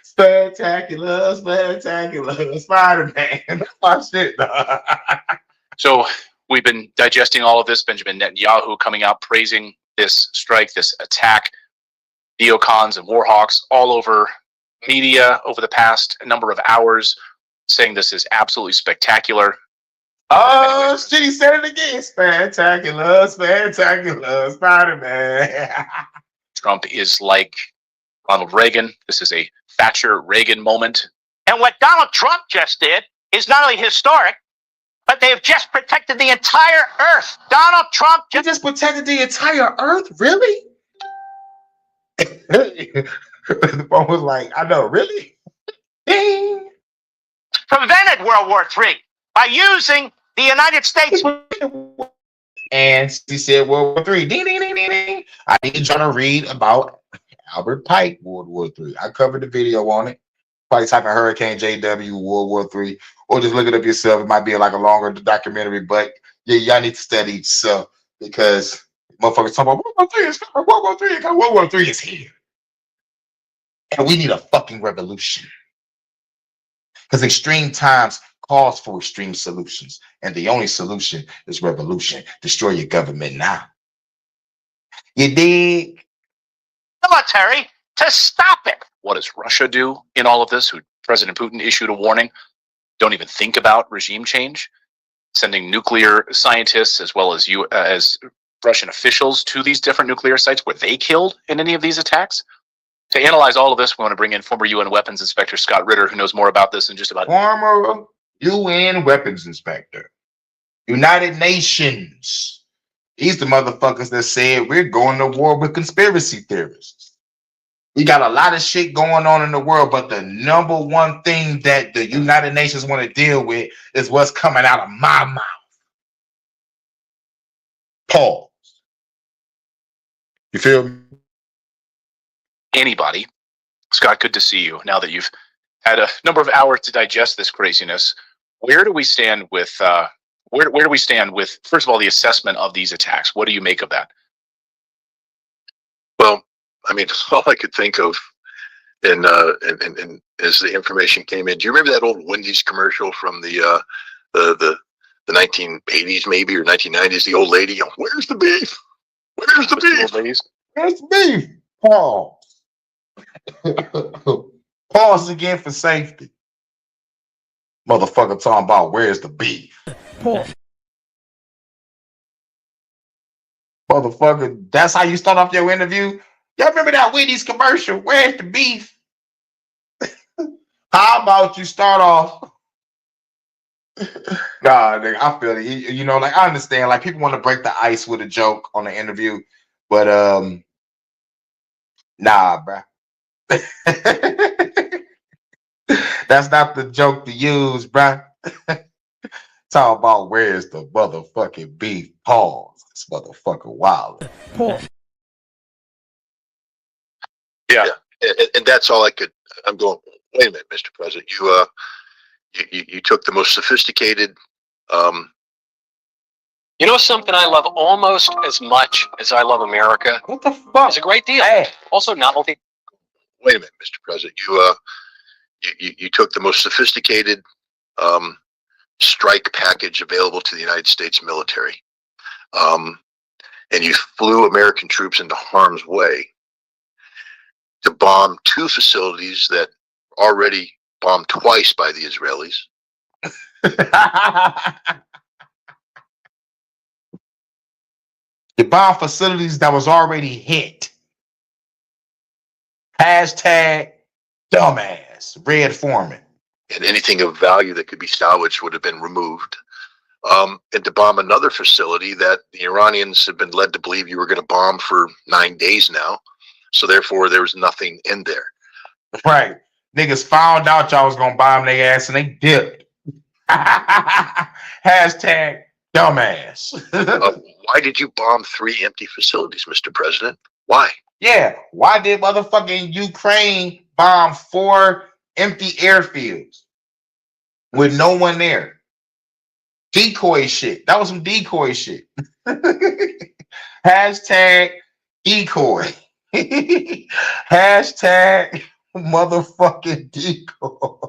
Spectacular, spectacular, Spider-Man. That's my shit, dog. So we've been digesting all of this. Benjamin Netanyahu coming out praising this strike, this attack. Neocons and warhawks all over media over the past number of hours saying this is absolutely spectacular. Oh, shit, he said it again. Spectacular, spectacular, Spider-Man. Trump is like Ronald Reagan. This is a Thatcher-Reagan moment. And what Donald Trump just did is not only historic, but they have just protected the entire earth. Donald Trump just protected the entire earth? Really? The phone was like, I know, really? Ding. prevented World War III by using the United States. And she said World War III. Ding, ding, ding, ding, ding. I need you to read about Albert Pike, World War III. I covered the video on it. Probably type in Hurricane JW, World War III, or just look it up yourself. It might be like a longer documentary, but yeah, y'all need to study yourself because motherfuckers talking about World War III is coming, World War III is coming, World War III is here. And we need a fucking revolution. Because extreme times calls for extreme solutions. And the only solution is revolution. Destroy your government now. You dig? Military to stop it. What does Russia do in all of this? Who President Putin issued a warning. Don't even think about regime change. Sending nuclear scientists as well as Russian officials to these different nuclear sites. Were they killed in any of these attacks? To analyze all of this, we want to bring in former UN Weapons Inspector Scott Ritter, who knows more about this than just about former UN Weapons Inspector. United Nations. He's the motherfuckers that said we're going to war with conspiracy theorists. We got a lot of shit going on in the world, but the number one thing that the United Nations want to deal with is what's coming out of my mouth. Pause. You feel me? Anybody. Scott, good to see you. Now that you've had a number of hours to digest this craziness, where do we stand with where do we stand with, first of all, the assessment of these attacks? What do you make of that? Well, I mean, all I could think of, and as the information came in, do you remember that old Wendy's commercial from the 1980s, maybe, or 1990s? The old lady, you know, where's the beef? Where's the beef? Where's the beef? Pause. Pause again for safety. Motherfucker talking about where's the beef? Pause. Motherfucker, that's how you start off your interview? Y'all remember that Wendy's commercial? Where's the beef? How about you start off? Nah, nigga, I feel it. You know, like I understand, like people want to break the ice with a joke on the interview, but nah, bruh. That's not the joke to use, bruh. Talk about where's the motherfucking beef? Pause. This motherfucker wild. Pause. Yeah. And that's all I could. I'm going, wait a minute, Mr. President. You took the most sophisticated. You know something I love almost as much as I love America? What the fuck? It's a great deal. Hey. Also novelty. Wait a minute, Mr. President. You took the most sophisticated strike package available to the United States military, and you flew American troops into harm's way to bomb two facilities that were already bombed twice by the Israelis. You bomb facilities that was already hit. Hashtag dumbass. Red Foreman. And anything of value that could be salvaged would have been removed. And to bomb another facility that the Iranians have been led to believe you were going to bomb for 9 days now. So therefore, there was nothing in there. Right. Niggas found out y'all was going to bomb their ass and they dipped. Hashtag dumbass. Why did you bomb 3 empty facilities, Mr. President? Why? Yeah. Why did motherfucking Ukraine bomb 4 empty airfields with no one there? Decoy shit. That was some decoy shit. Hashtag decoy. Hashtag motherfucking decoy.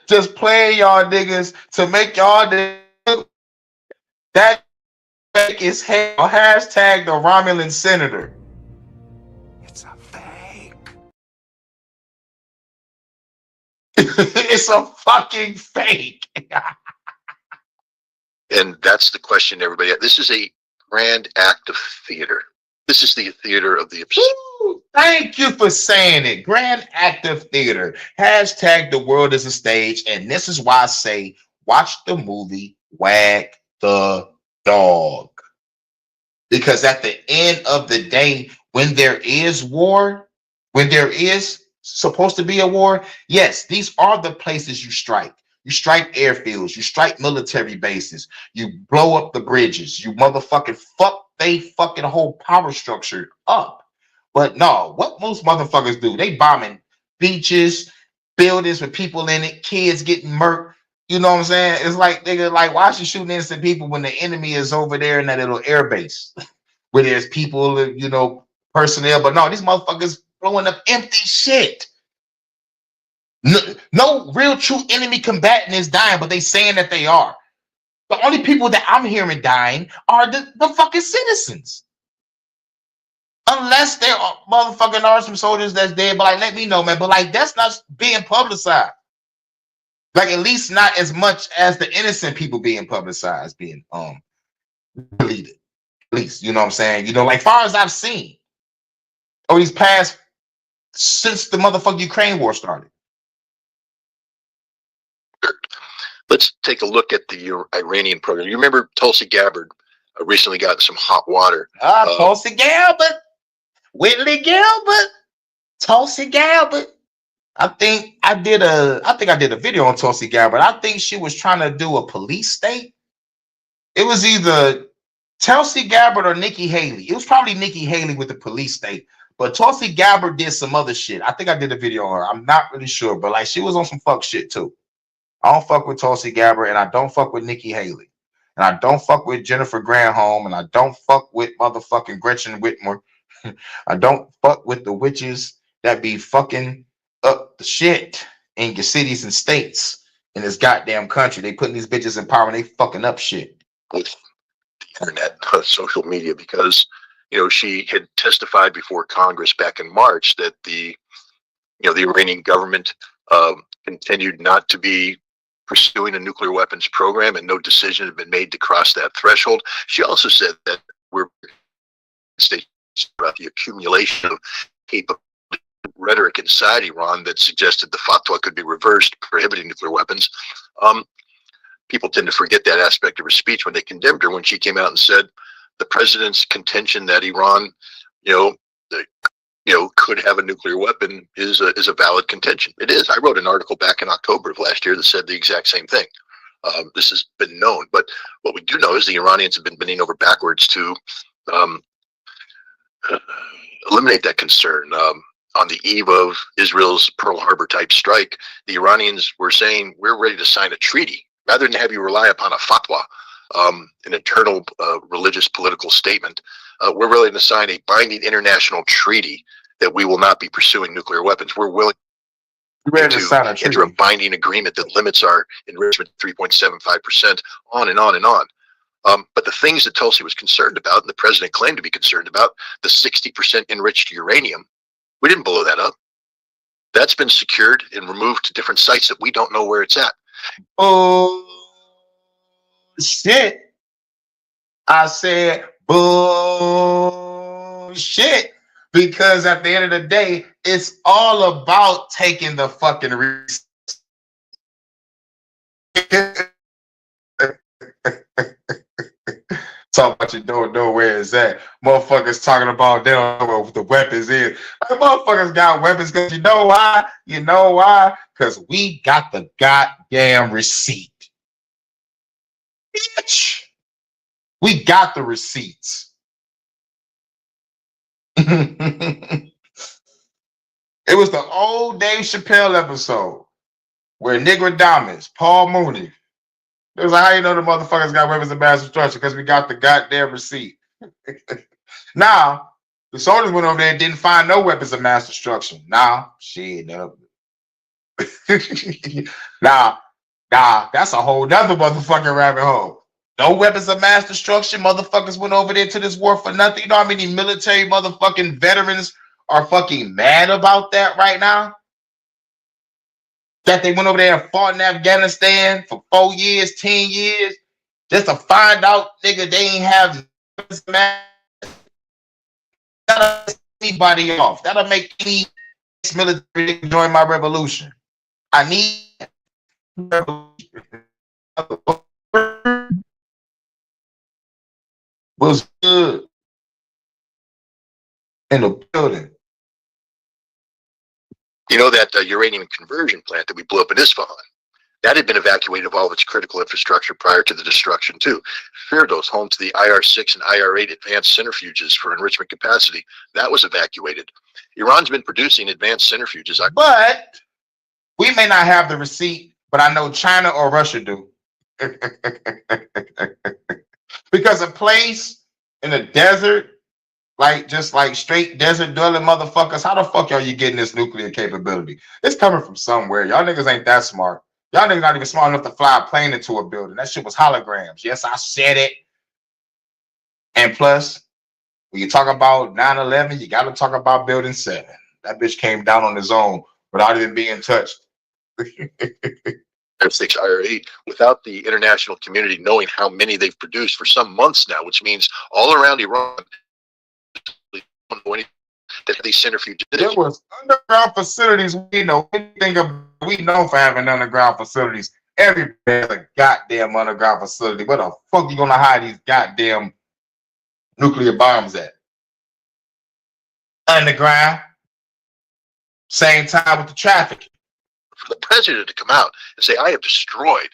Just playing y'all niggas to make y'all niggas that fake is hell. Hashtag the Romulan senator. It's a fake. It's a fucking fake. And that's the question, everybody. This is a grand act of theater. This is the theater of the absurd. Thank you for saying it. Grand act of theater. Hashtag the world is a stage. And this is why I say, watch the movie Wag the Dog. Because at the end of the day, when there is war, when there is supposed to be a war, yes, these are the places you strike. You strike airfields, you strike military bases, you blow up the bridges, you motherfucking fuck they fucking whole power structure up. But no, what most motherfuckers do, they bombing beaches, buildings with people in it, kids getting murked. You know what I'm saying? It's like nigga, like why is you shooting innocent people when the enemy is over there in that little air base where there's people, you know, personnel. But no, these motherfuckers blowing up empty shit. No real true enemy combatant is dying, but they saying that they are. The only people that I'm hearing dying are the fucking citizens. Unless there are motherfucking are some soldiers that's dead, but like let me know, man. But like that's not being publicized. Like at least not as much as the innocent people being publicized, being deleted. At least, you know what I'm saying? You know, like far as I've seen over these past since the motherfucking Ukraine war started. Let's take a look at the Iranian program. You remember Tulsi Gabbard recently got in some hot water. Tulsi Gabbard, Whitley Gilbert, Tulsi Gabbard. I think I did a video on Tulsi Gabbard. I think she was trying to do a police state. It was either Tulsi Gabbard or Nikki Haley. It was probably Nikki Haley with the police state. But Tulsi Gabbard did some other shit. I think I did a video on her. I'm not really sure, but like she was on some fuck shit too. I don't fuck with Tulsi Gabbard, and I don't fuck with Nikki Haley, and I don't fuck with Jennifer Granholm, and I don't fuck with motherfucking Gretchen Whitmer. I don't fuck with the witches that be fucking up the shit in your cities and states in this goddamn country. They putting these bitches in power and they fucking up shit. With the internet, social media, because she had testified before Congress back in March that the Iranian government continued not to be pursuing a nuclear weapons program, and no decision had been made to cross that threshold. She also said that we're states about the accumulation of capable rhetoric inside Iran that suggested the fatwa could be reversed, prohibiting nuclear weapons. People tend to forget that aspect of her speech when they condemned her, when she came out and said the president's contention that Iran, could have a nuclear weapon is a valid contention. It is. I wrote an article back in October of last year that said the exact same thing. This has been known, but what we do know is the Iranians have been bending over backwards to eliminate that concern. On the eve of Israel's Pearl Harbor type strike, the Iranians were saying, we're ready to sign a treaty rather than have you rely upon a fatwa, an internal religious political statement. We're willing to sign a binding international treaty that we will not be pursuing nuclear weapons. We're willing to enter a binding agreement that limits our enrichment to 3.75%, on and on and on. But the things that Tulsi was concerned about, and the president claimed to be concerned about, the 60% enriched uranium, we didn't blow that up. That's been secured and removed to different sites that we don't know where it's at. Oh, shit. I said, bullshit. Because at the end of the day, it's all about taking the fucking receipts. Talk about you don't know where it's at. Motherfuckers talking about they don't know where the weapons is. Like, motherfuckers got weapons because you know why? You know why? Because we got the goddamn receipt. Bitch. We got the receipts. It was the old Dave Chappelle episode where Nicodemus, Paul Mooney, it was like, how you know the motherfuckers got weapons of mass destruction? Because we got the goddamn receipt. Now, The soldiers went over there and didn't find no weapons of mass destruction. Nah, shit, no. nah, that's a whole nother motherfucking rabbit hole. No weapons of mass destruction. Motherfuckers went over there to this war for nothing. You know how many military motherfucking veterans are fucking mad about that right now? That they went over there and fought in Afghanistan for 4 years, 10 years, just to find out, nigga, they ain't have mass. That'll piss anybody off. That'll make any military join my revolution. I need was good in the building. You know that uranium conversion plant that we blew up in Isfahan? That had been evacuated of all of its critical infrastructure prior to the destruction, too. Firdos, home to the IR-6 and IR-8 advanced centrifuges for enrichment capacity, that was evacuated. Iran's been producing advanced centrifuges. But we may not have the receipt, but I know China or Russia do. Because a place in the desert, like just like straight desert dwelling motherfuckers, how the fuck are you getting this nuclear capability? It's coming from somewhere. Y'all niggas ain't that smart. Y'all niggas not even smart enough to fly a plane into a building. That shit was holograms. Yes, I said it. And plus, when you talk about 9/11, you got to talk about Building 7. That bitch came down on his own without even being touched. IR-6, IR-8, without the international community knowing how many they've produced for some months now, which means all around Iran, that these centrifuges. There was underground facilities. We know anything about, we know for having underground facilities. Everybody has a goddamn underground facility. Where the fuck you gonna hide these goddamn nuclear bombs at? Underground. Same time with the traffic. For the president to come out and say, I have destroyed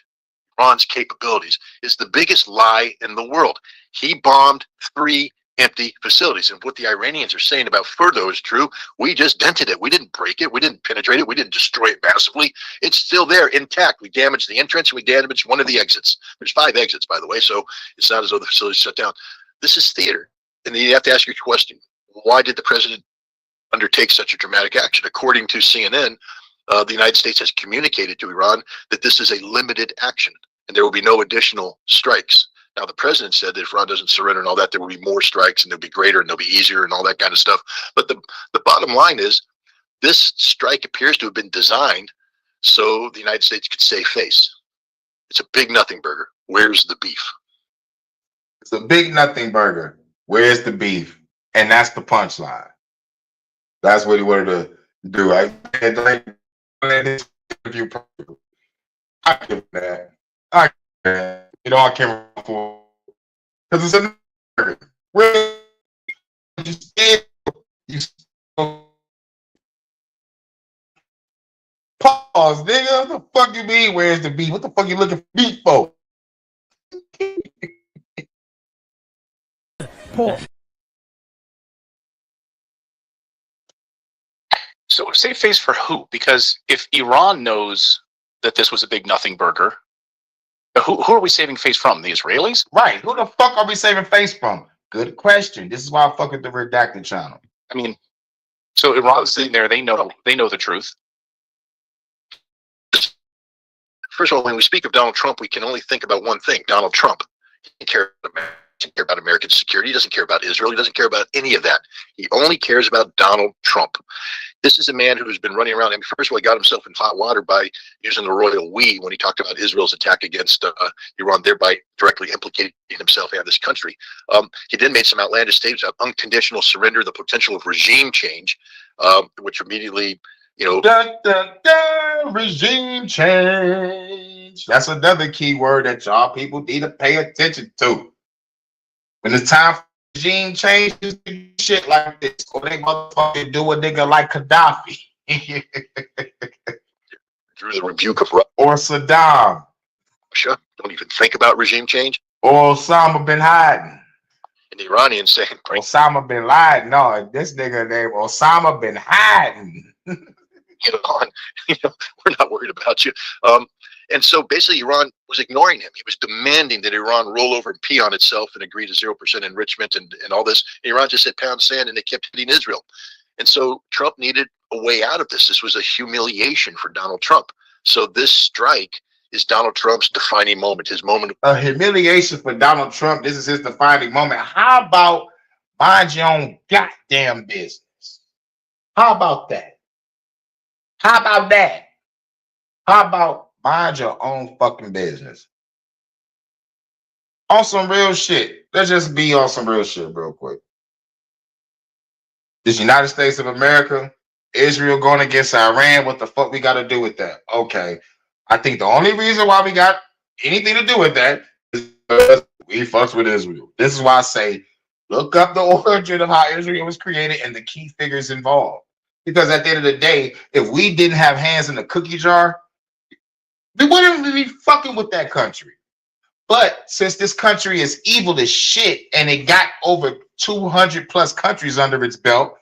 Iran's capabilities is the biggest lie in the world. He bombed 3 empty facilities. And what the Iranians are saying about Fordo is true. We just dented it. We didn't break it. We didn't penetrate it. We didn't destroy it massively. It's still there intact. We damaged the entrance and we damaged one of the exits. There's 5 exits, by the way, so it's not as though the facility's shut down. This is theater. And then you have to ask your question. Why did the president undertake such a dramatic action? According to CNN, the United States has communicated to Iran that this is a limited action and there will be no additional strikes. Now, the president said that if Iran doesn't surrender and all that, there will be more strikes and they'll be greater and they'll be easier and all that kind of stuff. But the bottom line is this strike appears to have been designed so the United States could save face. It's a big nothing burger. Where's the beef? It's a big nothing burger. Where's the beef? And that's the punchline. That's what he wanted to do. I give that. I you know I can't afford because it's a burger. Where you still pause, nigga. What the fuck you mean? Where's the beef? What the fuck you looking for beef for? Pause. So save face for who? Because if Iran knows that this was a big nothing burger, who are we saving face from? The Israelis? Right. Who the fuck are we saving face from? Good question. This is why I fuck with the redacted channel. I mean, so Iran's sitting there, they know the truth. First of all, when we speak of Donald Trump, we can only think about one thing, Donald Trump. He doesn't care about American security. He doesn't care about Israel. He doesn't care about any of that. He only cares about Donald Trump. This is a man who's been running around. I mean, first of all, he got himself in hot water by using the royal we when he talked about Israel's attack against Iran, thereby directly implicating himself and this country. He then made some outlandish statements about unconditional surrender, the potential of regime change, which immediately, regime change. That's another key word that y'all people need to pay attention to. When it's time for regime change, shit like this, or they motherfucking do a nigga like Gaddafi. Drew the rebuke of Russia. Or Saddam. Russia. Don't even think about regime change. Or Osama bin Laden. And the Iranians saying, Osama bin Laden. No, this nigga named Osama bin Laden. Get on. We're not worried about you. And so basically Iran was ignoring him. He was demanding that Iran roll over and pee on itself and agree to 0% enrichment and all this. And Iran just said pound sand, and they kept hitting Israel. And so Trump needed a way out of this. This was a humiliation for Donald Trump. So this strike is Donald Trump's defining moment, his moment. A humiliation for Donald Trump. This is his defining moment. How about mind your own goddamn business? How about that? How about that? How about mind your own fucking business? On some real shit. Let's just be on some real shit real quick. This United States of America, Israel going against Iran, what the fuck we got to do with that? Okay. I think the only reason why we got anything to do with that is because we fucks with Israel. This is why I say, look up the origin of how Israel was created and the key figures involved. Because at the end of the day, if we didn't have hands in the cookie jar, we wouldn't be fucking with that country. But since this country is evil as shit and it got over 200 plus countries under its belt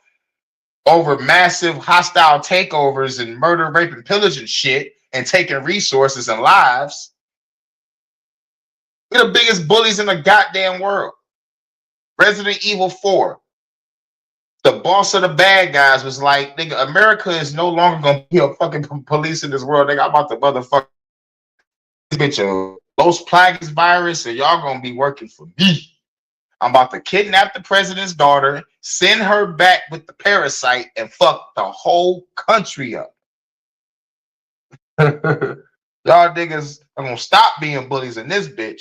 over massive hostile takeovers and murder, rape, and pillage and shit and taking resources and lives, we're the biggest bullies in the goddamn world. Resident Evil 4. The boss of the bad guys was like, nigga, America is no longer going to be a fucking police in this world. Nigga, I'm about to motherfucker this bitch a Los Plagues virus, and y'all going to be working for me. I'm about to kidnap the president's daughter, send her back with the parasite, and fuck the whole country up. Y'all niggas are going to stop being bullies in this bitch.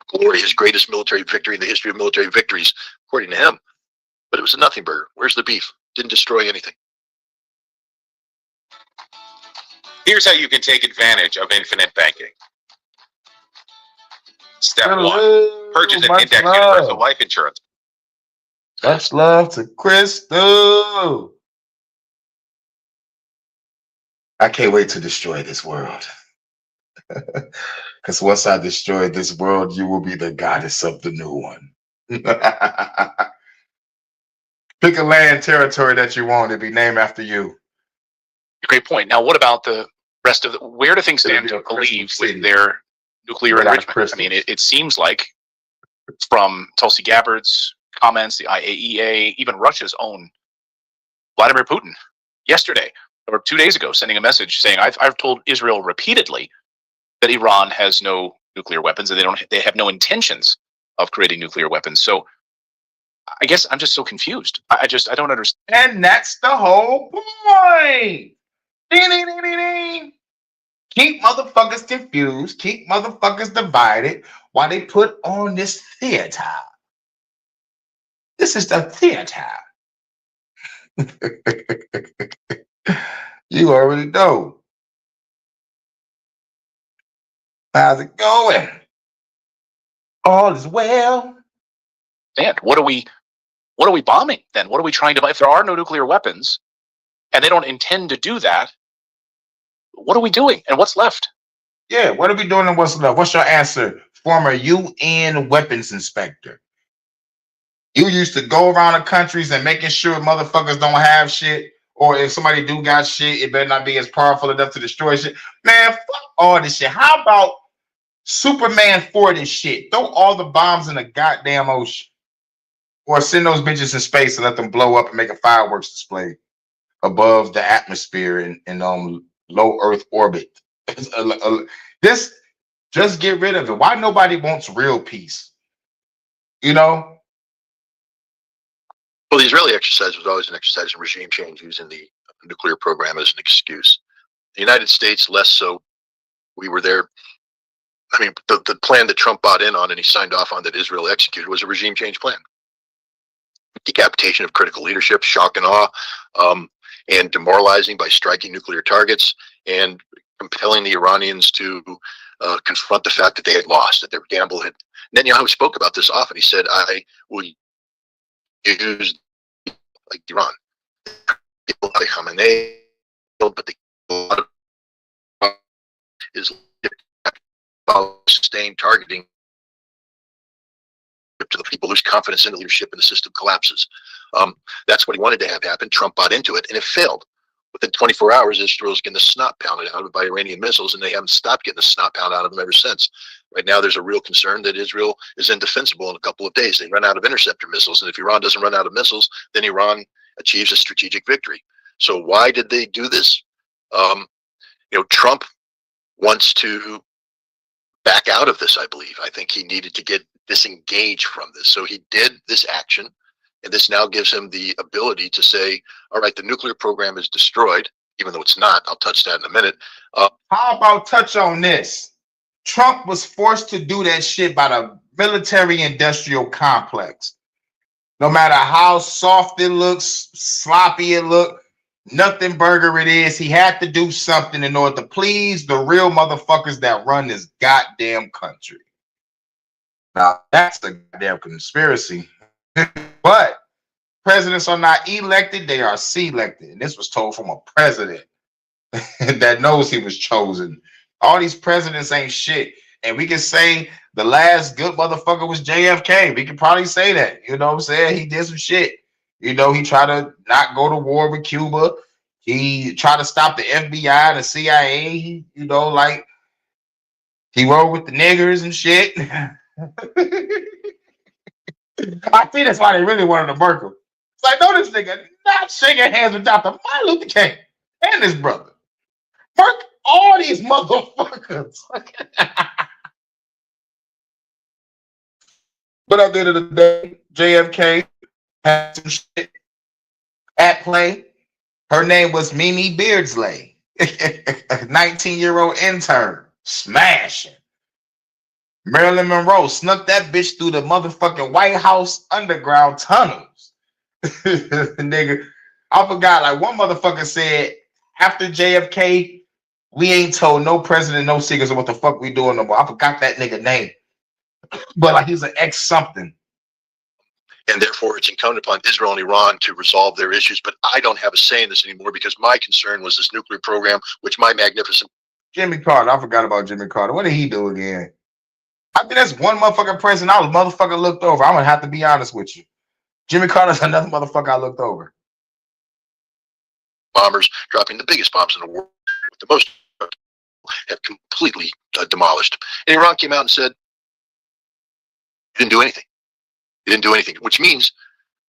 Glory, his greatest military victory in the history of military victories, according to him. But it was a nothing burger. Where's the beef? Didn't destroy anything. Here's how you can take advantage of infinite banking. Step Hello, 1, purchase an much index love. universal life insurance. Much love to Crystal. I can't wait to destroy this world. Because once I destroy this world, you will be the goddess of the new one. Pick a land territory that you want to be named after you. Great point. Now, what about the rest of the, where do things stand to believe with their nuclear enrichment? I mean, it seems like from Tulsi Gabbard's comments, the IAEA, even Russia's own Vladimir Putin yesterday or 2 days ago, sending a message saying, I've told Israel repeatedly that Iran has no nuclear weapons and they have no intentions of creating nuclear weapons. So I guess I'm just so confused. I don't understand. And that's the whole point. Ding, ding, ding, ding, ding. Keep motherfuckers confused, keep motherfuckers divided while they put on this theater. This is the theater. You already know. How's it going? All is well. Man, what are we bombing then? What are we trying to buy? If there are no nuclear weapons and they don't intend to do that, what are we doing and what's left? Yeah, what are we doing and what's left? What's your answer, former UN weapons inspector? You used to go around the countries and making sure motherfuckers don't have shit, or if somebody do got shit, it better not be as powerful enough to destroy shit. Man, fuck all this shit. How about Superman 4 this shit? Throw all the bombs in the goddamn ocean. Or send those bitches in space and let them blow up and make a fireworks display above the atmosphere in low Earth orbit. This, just get rid of it. Why nobody wants real peace? You know? Well, the Israeli exercise was always an exercise in regime change, using the nuclear program as an excuse. The United States, less so. We were there. I mean, the plan that Trump bought in on and he signed off on that Israel executed was a regime change plan. Decapitation of critical leadership, shock and awe, and demoralizing by striking nuclear targets and compelling the Iranians to confront the fact that they had lost, that their gamble had. Netanyahu spoke about this often. He said, I will use like Iran. People like Khamenei, but the is sustained targeting to the people whose confidence in the leadership and the system collapses. That's what he wanted to have happen. Trump bought into it, and it failed. Within 24 hours, Israel's getting the snot pounded out of it by Iranian missiles, and they haven't stopped getting the snot pounded out of them ever since. Right now, there's a real concern that Israel is indefensible in a couple of days. They run out of interceptor missiles, and if Iran doesn't run out of missiles, then Iran achieves a strategic victory. So why did they do this? Trump wants to back out of this, I believe. I think he needed to get disengaged from this. So he did this action, and this now gives him the ability to say, all right, the nuclear program is destroyed, even though it's not. I'll touch that in a minute. How about touch on this? Trump was forced to do that shit by the military-industrial complex. No matter how soft it looks, sloppy it looks, nothing burger it is, he had to do something in order to please the real motherfuckers that run this goddamn country. Now, that's a goddamn conspiracy. But presidents are not elected, they are selected. And this was told from a president that knows he was chosen. All these presidents ain't shit. And we can say the last good motherfucker was JFK. We can probably say that. You know what I'm saying? He did some shit. He tried to not go to war with Cuba. He tried to stop the FBI, the CIA. He rode with the niggers and shit. I think that's why they really wanted to murk him. It's like, no, this nigga not shaking hands with Dr. Martin Luther King and his brother. Murk all these motherfuckers. But at the end of the day, JFK had some shit at play. Her name was Mimi Beardsley, a 19-year-old intern, smashing. Marilyn Monroe snuck that bitch through the motherfucking White House underground tunnels. Nigga, I forgot, one motherfucker said, after JFK, we ain't told no president, no secrets of what the fuck we doing no more. I forgot that nigga name. But he's an ex something. And therefore, it's incumbent upon Israel and Iran to resolve their issues. But I don't have a say in this anymore because my concern was this nuclear program, which my magnificent Jimmy Carter. I forgot about Jimmy Carter. What did he do again? I think that's one motherfucking president I was motherfucking looked over. I'm gonna have to be honest with you. Jimmy Carter's another motherfucker I looked over. Bombers dropping the biggest bombs in the world, with the most have completely demolished. And Iran came out and said, "You didn't do anything. You didn't do anything," which means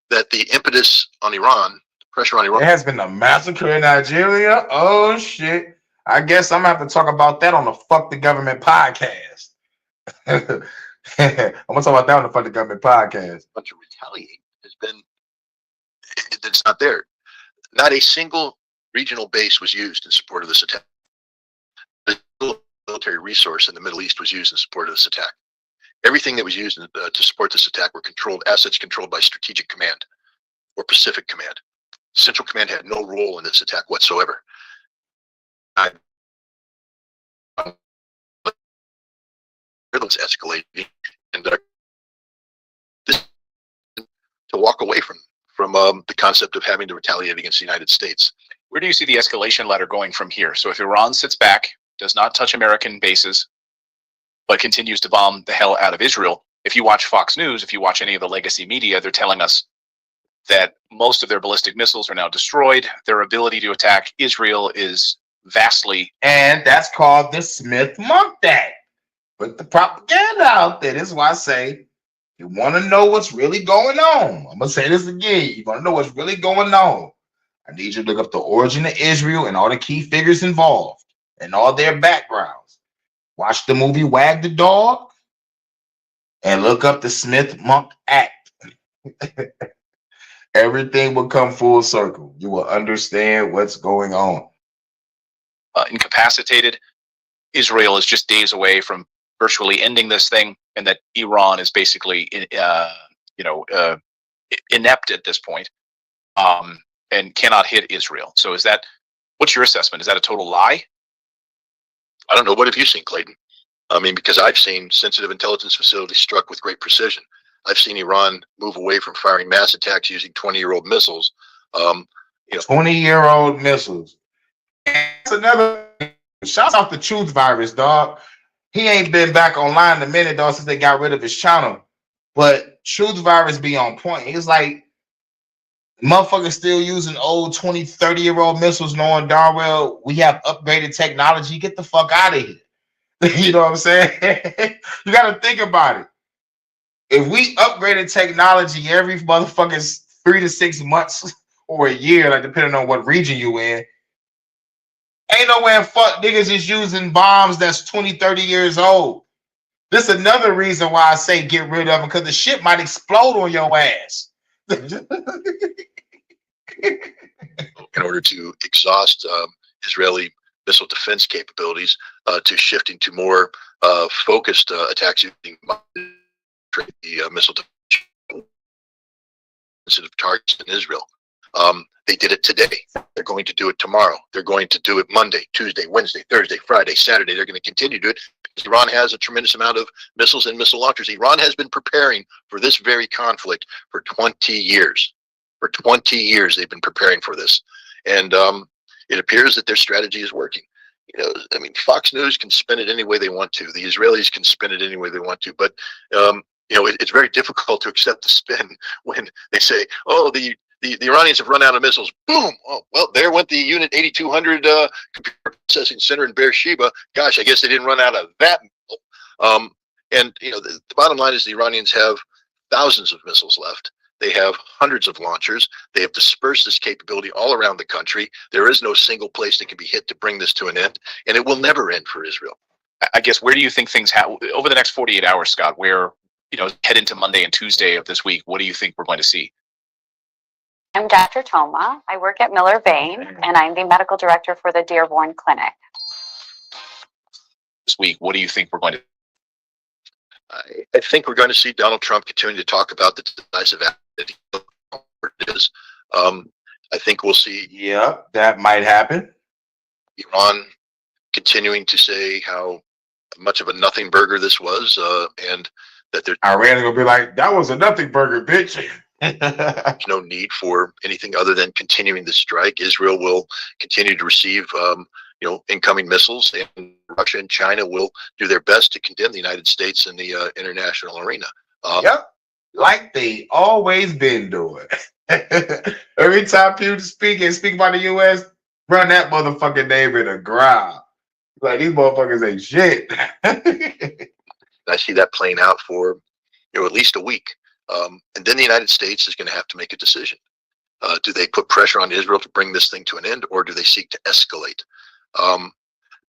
that the impetus on Iran, the pressure on Iran. There has been a massacre in Nigeria. Oh shit! I guess I'm gonna have to talk about that on the Fuck the Government podcast. I'm gonna talk about that on the Fuck the Government podcast. But to retaliate has been, it's not there. Not a single regional base was used in support of this attack. The military resource in the Middle East was used in support of this attack. Everything that was used to support this attack were assets controlled by Strategic Command or Pacific Command. Central Command had no role in this attack whatsoever. It's escalating, and this to walk away from the concept of having to retaliate against the United States. Where do you see the escalation ladder going from here? So if Iran sits back, does not touch American bases, but continues to bomb the hell out of Israel, if you watch Fox News, if you watch any of the legacy media, they're telling us that most of their ballistic missiles are now destroyed. Their ability to attack Israel is vastly. And that's called the Smith-Monk Act. Put the propaganda out there. This is why I say, you want to know what's really going on. I'm going to say this again. You want to know what's really going on. I need you to look up the origin of Israel and all the key figures involved and all their backgrounds. Watch the movie Wag the Dog and look up the Smith-Monk Act. Everything will come full circle. You will understand what's going on. Incapacitated. Israel is just days away from virtually ending this thing, and that Iran is basically, inept at this point, and cannot hit Israel. So what's your assessment? Is that a total lie? I don't know. What have you seen, Clayton? I mean, because I've seen sensitive intelligence facilities struck with great precision. I've seen Iran move away from firing mass attacks using 20-year-old missiles. 20-year-old missiles. That's another. Shout out to Truth Virus, dog. He ain't been back online in a minute, dog, since they got rid of his channel. But Truth Virus be on point. It's like Motherfuckers still using old 20, 30-year-old missiles knowing darn well we have upgraded technology. Get the fuck out of here. You know what I'm saying? You got to think about it. If we upgraded technology every motherfucking 3 to 6 months or a year, like depending on what region you in, ain't no way fuck niggas is using bombs that's 20, 30 years old. This is another reason why I say get rid of them, because the shit might explode on your ass. In order to exhaust Israeli missile defense capabilities, to shifting to more focused attacks using the missile sensitive targets in Israel. They did it today. They're going to do it tomorrow. They're going to do it Monday, Tuesday, Wednesday, Thursday, Friday, Saturday. They're going to continue to do it because Iran has a tremendous amount of missiles and missile launchers. Iran has been preparing for this very conflict for 20 years. For 20 years, they've been preparing for this. And it appears that their strategy is working. You know, I mean, Fox News can spin it any way they want to. The Israelis can spin it any way they want to. But, you know, it's very difficult to accept the spin when they say, oh, the Iranians have run out of missiles. Boom! Oh, well, there went the Unit 8200 computer processing center in Beersheba. Gosh, I guess they didn't run out of that. And, you know, the bottom line is the Iranians have thousands of missiles left. They have hundreds of launchers. They have dispersed this capability all around the country. There is no single place that can be hit to bring this to an end, and it will never end for Israel. I guess, where do you think things over the next 48 hours, Scott, where, you know, head into Monday and Tuesday of this week, what do you think we're going to see? I'm Dr. Toma. I work at Miller Vane, and I'm the medical director for the Dearborn Clinic. This week, what do you think we're going to? I think we're going to see Donald Trump continue to talk about the decisive act that it is. I think we'll see. Yeah, that might happen. Iran continuing to say how much of a nothing burger this was, and that Iran's gonna be like, that was a nothing burger, bitch. There's no need for anything other than continuing the strike. Israel will continue to receive, you know, incoming missiles, and Russia and China will do their best to condemn the United States in the international arena. Yep, like they always been doing. Every time people speak about the U.S., run that motherfucking name in the ground. Like, these motherfuckers ain't shit. I see that playing out for, you know, at least a week. And then the United States is going to have to make a decision. Do they put pressure on Israel to bring this thing to an end, or do they seek to escalate?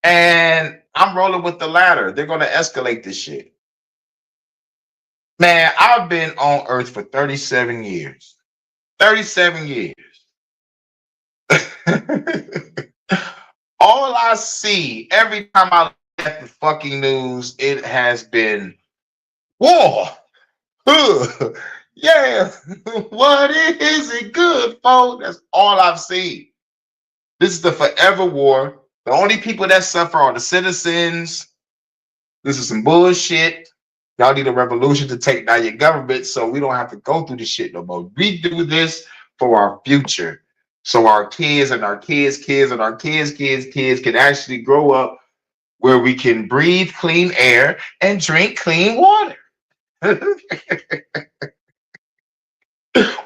And I'm rolling with the latter. They're going to escalate this shit. Man, I've been on Earth for 37 years. 37 years. All I see every time I look at the fucking news, it has been war. Yeah, what is it good, folks? That's all I've seen. This is the forever war. The only people that suffer are the citizens. This is some bullshit. Y'all need a revolution to take down your government so we don't have to go through this shit no more. We do this for our future. So our kids and our kids' kids and our kids' kids can actually grow up where we can breathe clean air and drink clean water.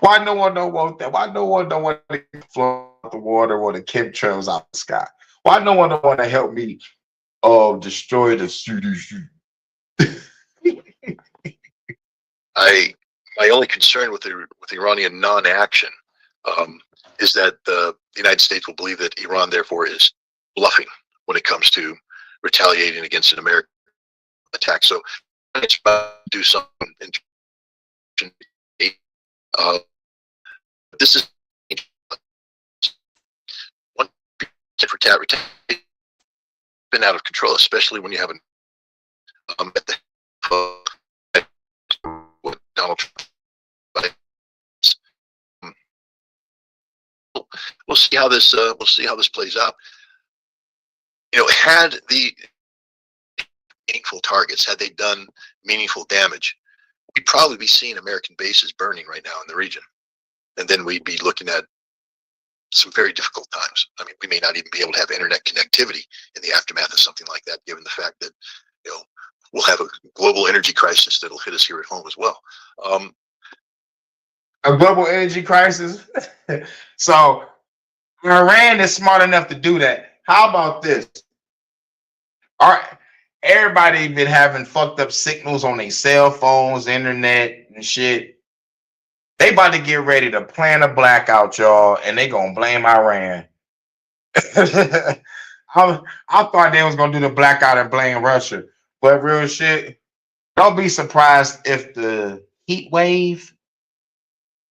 Why no one don't want that? Why no one don't want to float the water or the chemtrails out the sky? Why no one don't want to help me destroy the CDC? My only concern with Iranian non-action is that the United States will believe that Iran therefore is bluffing when it comes to retaliating against an American attack. So it's about to do something. This is one for been out of control, especially when you have at the Donald Trump. We'll see how this plays out. You know, had the meaningful targets, had they done meaningful damage, we'd probably be seeing American bases burning right now in the region, and then we'd be looking at some very difficult times. I mean, we may not even be able to have internet connectivity in the aftermath of something like that, given the fact that, you know, we'll have a global energy crisis that'll hit us here at home as well. A global energy crisis. So Iran is smart enough to do that. How about this? All right, everybody been having fucked up signals on their cell phones, internet, and shit. They about to get ready to plan a blackout, y'all, and they gonna blame Iran. I thought they was gonna do the blackout and blame Russia, but real shit. Don't be surprised if the heat wave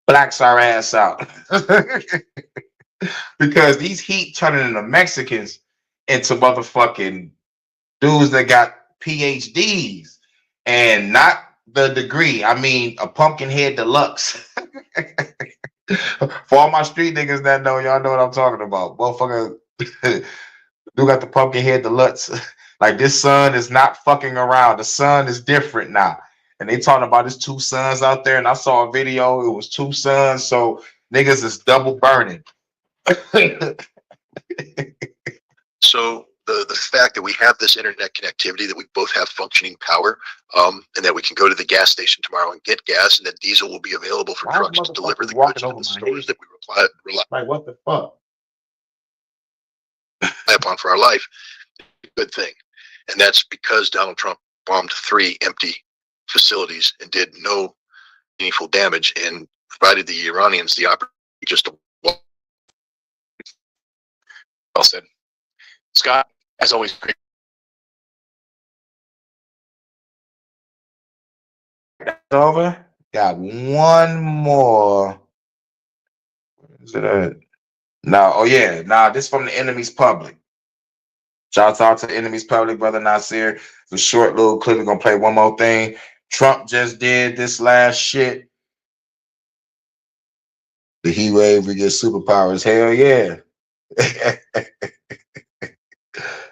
blacks our ass out. Because these heat turning into Mexicans into motherfucking dudes that got PhDs and not the degree. I mean, a pumpkin head deluxe. For all my street niggas that know, y'all know what I'm talking about. Motherfucker, dude got the pumpkin head deluxe. Like, this sun is not fucking around. The sun is different now. And they talking about there's two suns out there, and I saw a video. It was two suns, so niggas is double burning. So the fact that we have this internet connectivity, that we both have functioning power, and that we can go to the gas station tomorrow and get gas, and that diesel will be available for trucks to deliver the goods to the stores that we rely Like, what the fuck? upon for our life, good thing. And that's because Donald Trump bombed 3 empty facilities and did no meaningful damage and provided the Iranians the opportunity just to. Well said. Scott, as always, great. Over. Got one more. Is it a no? Oh yeah, nah. This from the enemy's public. Shout out to the enemy's public, brother Nasir. It's a short little clip. We're gonna play one more thing. Trump just did this last shit. The heat wave, we get superpowers. Hell yeah.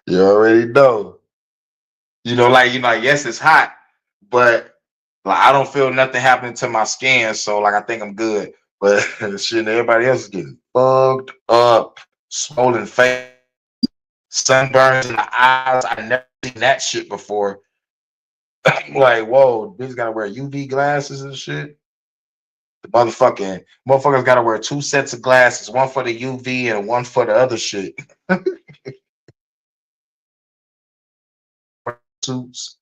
You already know. Like, yes, it's hot, but like I don't feel nothing happening to my skin, so like I think I'm good. But shit, everybody else is getting fucked up, swollen face, sunburns in the eyes. I never seen that shit before. Like, whoa, bitch gotta wear UV glasses and shit. The motherfuckers gotta wear 2 sets of glasses, one for the UV and one for the other shit. Suits.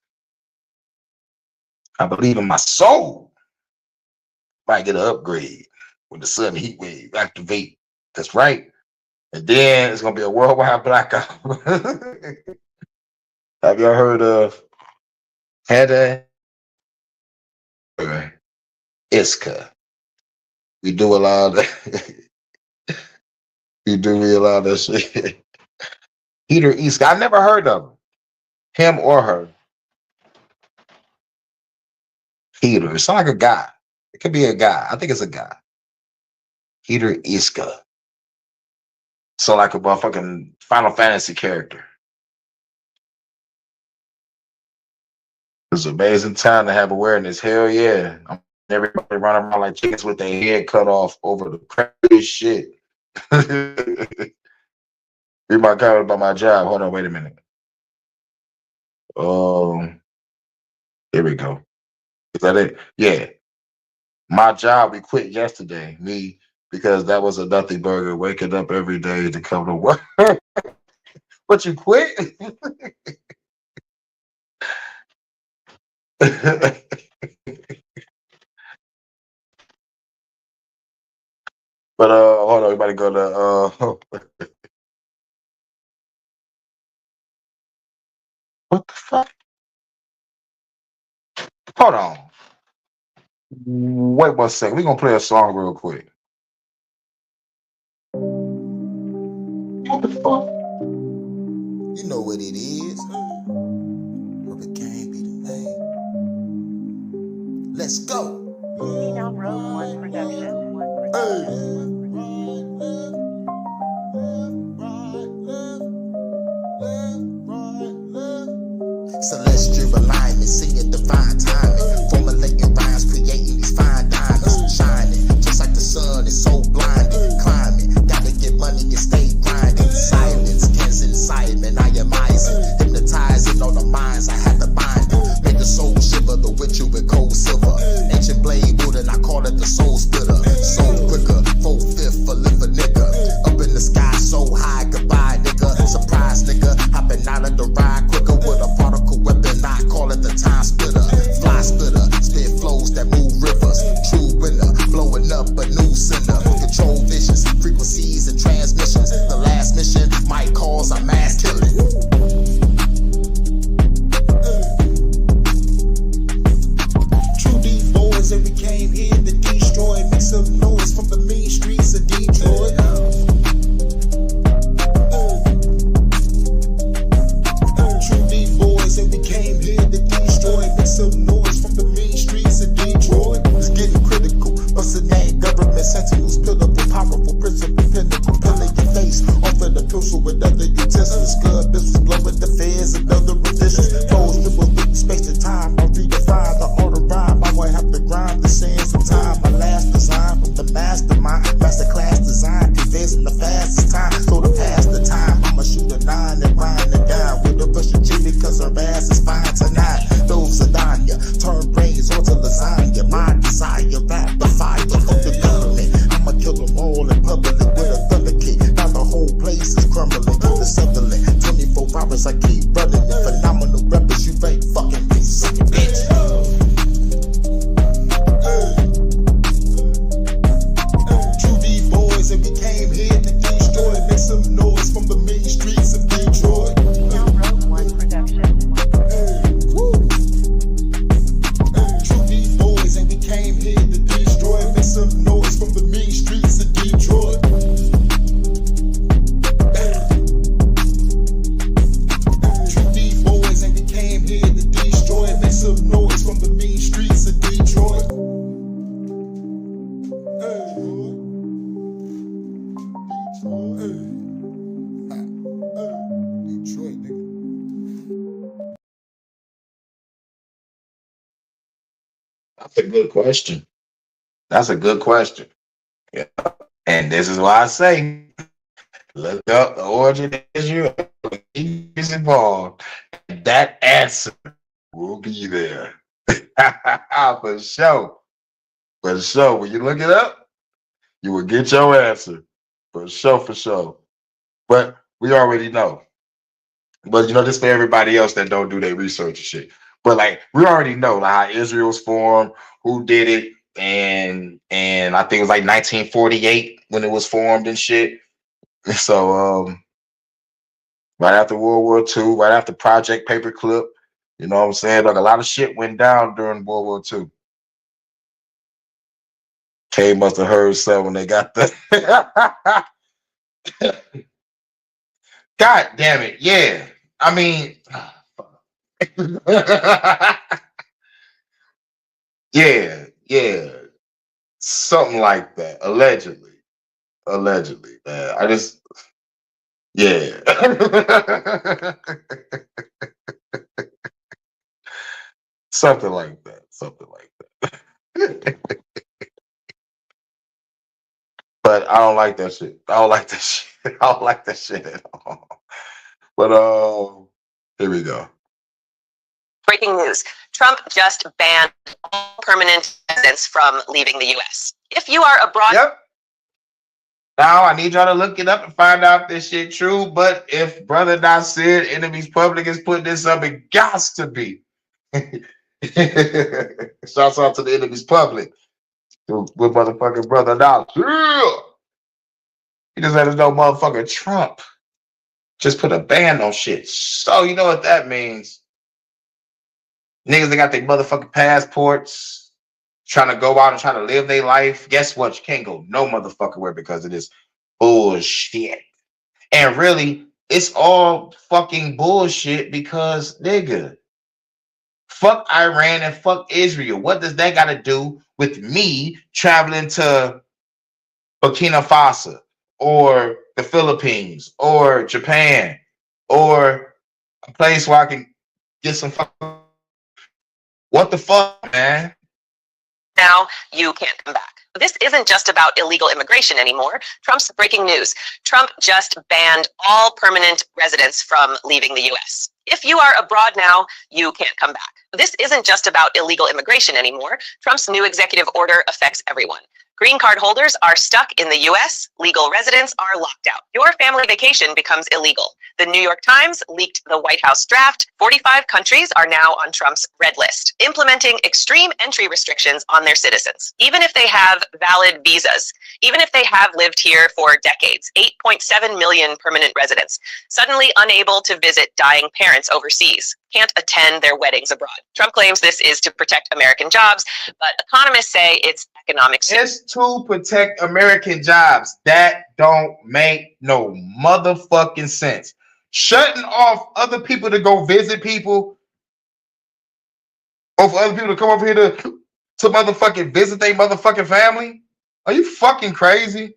I believe in my soul. Might get an upgrade when the sun heat wave activate. That's right. And then it's gonna be a worldwide blackout. Have y'all heard of Hedda Iska? We do a lot of that. We do real lot of that shit. Peter Iska. I never heard of him or her. Peter. It's not like a guy. It could be a guy. I think it's a guy. Peter Iska. So like a motherfucking Final Fantasy character. It's an amazing time to have awareness. Hell yeah. Everybody running around like chickens with their head cut off over the craziest shit. Read my comment about my job. Hold on, wait a minute. Here we go. Is that it? Yeah. My job, we quit yesterday. Me, because that was a nothing burger, waking up every day to come to work. But you quit? But hold on, everybody go to what the fuck? Hold on. Wait 1 second. We're gonna play a song real quick. What the fuck? You know what it is. Rubber Gang be the name. Let's go. Phenom Road One Production. Celestial alignment, singing divine timing, formulating rhymes, creating these fine diamonds, shining just like the sun is so blinding, climbing, gotta get money and stay grinding, silence, cans inside, man, I am rising, hypnotizing all the minds, I had to bind them, make the soul shiver, the ritual with cold silver, ancient blade wood and I call it the soul splitter. That's a good question. That's a good question. Yeah. And this is why I say look up the origin of Israel. Is involved. That answer will be there. For sure. For sure. When you look it up, you will get your answer. For sure, for sure. But we already know. But you know, this for everybody else that don't do their research and shit. But like we already know like how Israel's formed, who did it, and I think it was like 1948 when it was formed and shit. So right after World War II, right after Project Paperclip, you know what I'm saying? Like a lot of shit went down during World War II. K must have heard something when they got the God damn it, yeah. I mean yeah, yeah. Something like that. Allegedly. Allegedly, man. I just yeah. Something like that. Something like that. But I don't like that shit. I don't like that shit. I don't like that shit at all. But here we go. Breaking news. Trump just banned all permanent residents from leaving the U.S. If you are abroad. Yep. Now I need y'all to look it up and find out if this shit true. But if Brother Nasir, Enemies Public, is putting this up, it gots to be. Shouts out to the Enemies Public. With motherfucking Brother Nasir. He just let us know motherfucking Trump just put a ban on shit. So you know what that means. Niggas that got their motherfucking passports, trying to go out and try to live their life. Guess what? You can't go no motherfucking where because of this bullshit. And really, it's all fucking bullshit because, nigga, fuck Iran and fuck Israel. What does that got to do with me traveling to Burkina Faso or the Philippines or Japan or a place where I can get some fucking. What the fuck, man? Now you can't come back. This isn't just about illegal immigration anymore. Trump's breaking news. Trump just banned all permanent residents from leaving the U.S. If you are abroad now, you can't come back. This isn't just about illegal immigration anymore. Trump's new executive order affects everyone. Green card holders are stuck in the U.S. Legal residents are locked out. Your family vacation becomes illegal. The New York Times leaked the White House draft. 45 countries are now on Trump's red list, implementing extreme entry restrictions on their citizens, even if they have valid visas, even if they have lived here for decades. 8.7 million permanent residents, suddenly unable to visit dying parents overseas, can't attend their weddings abroad. Trump claims this is to protect American jobs, but economists say it's economic. It's to protect American jobs. That don't make no motherfucking sense. Shutting off other people to go visit people, or for other people to come over here to motherfucking visit their motherfucking family? Are you fucking crazy?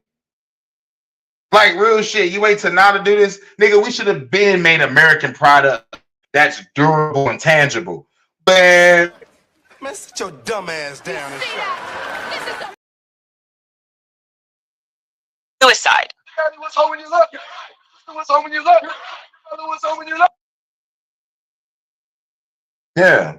Like real shit. You wait till now to do this? Nigga, we should have been made American product that's durable and tangible. But Man, sit your dumb ass down and suicide. What's home when you look? What's home when you look? What's home when you look? yeah,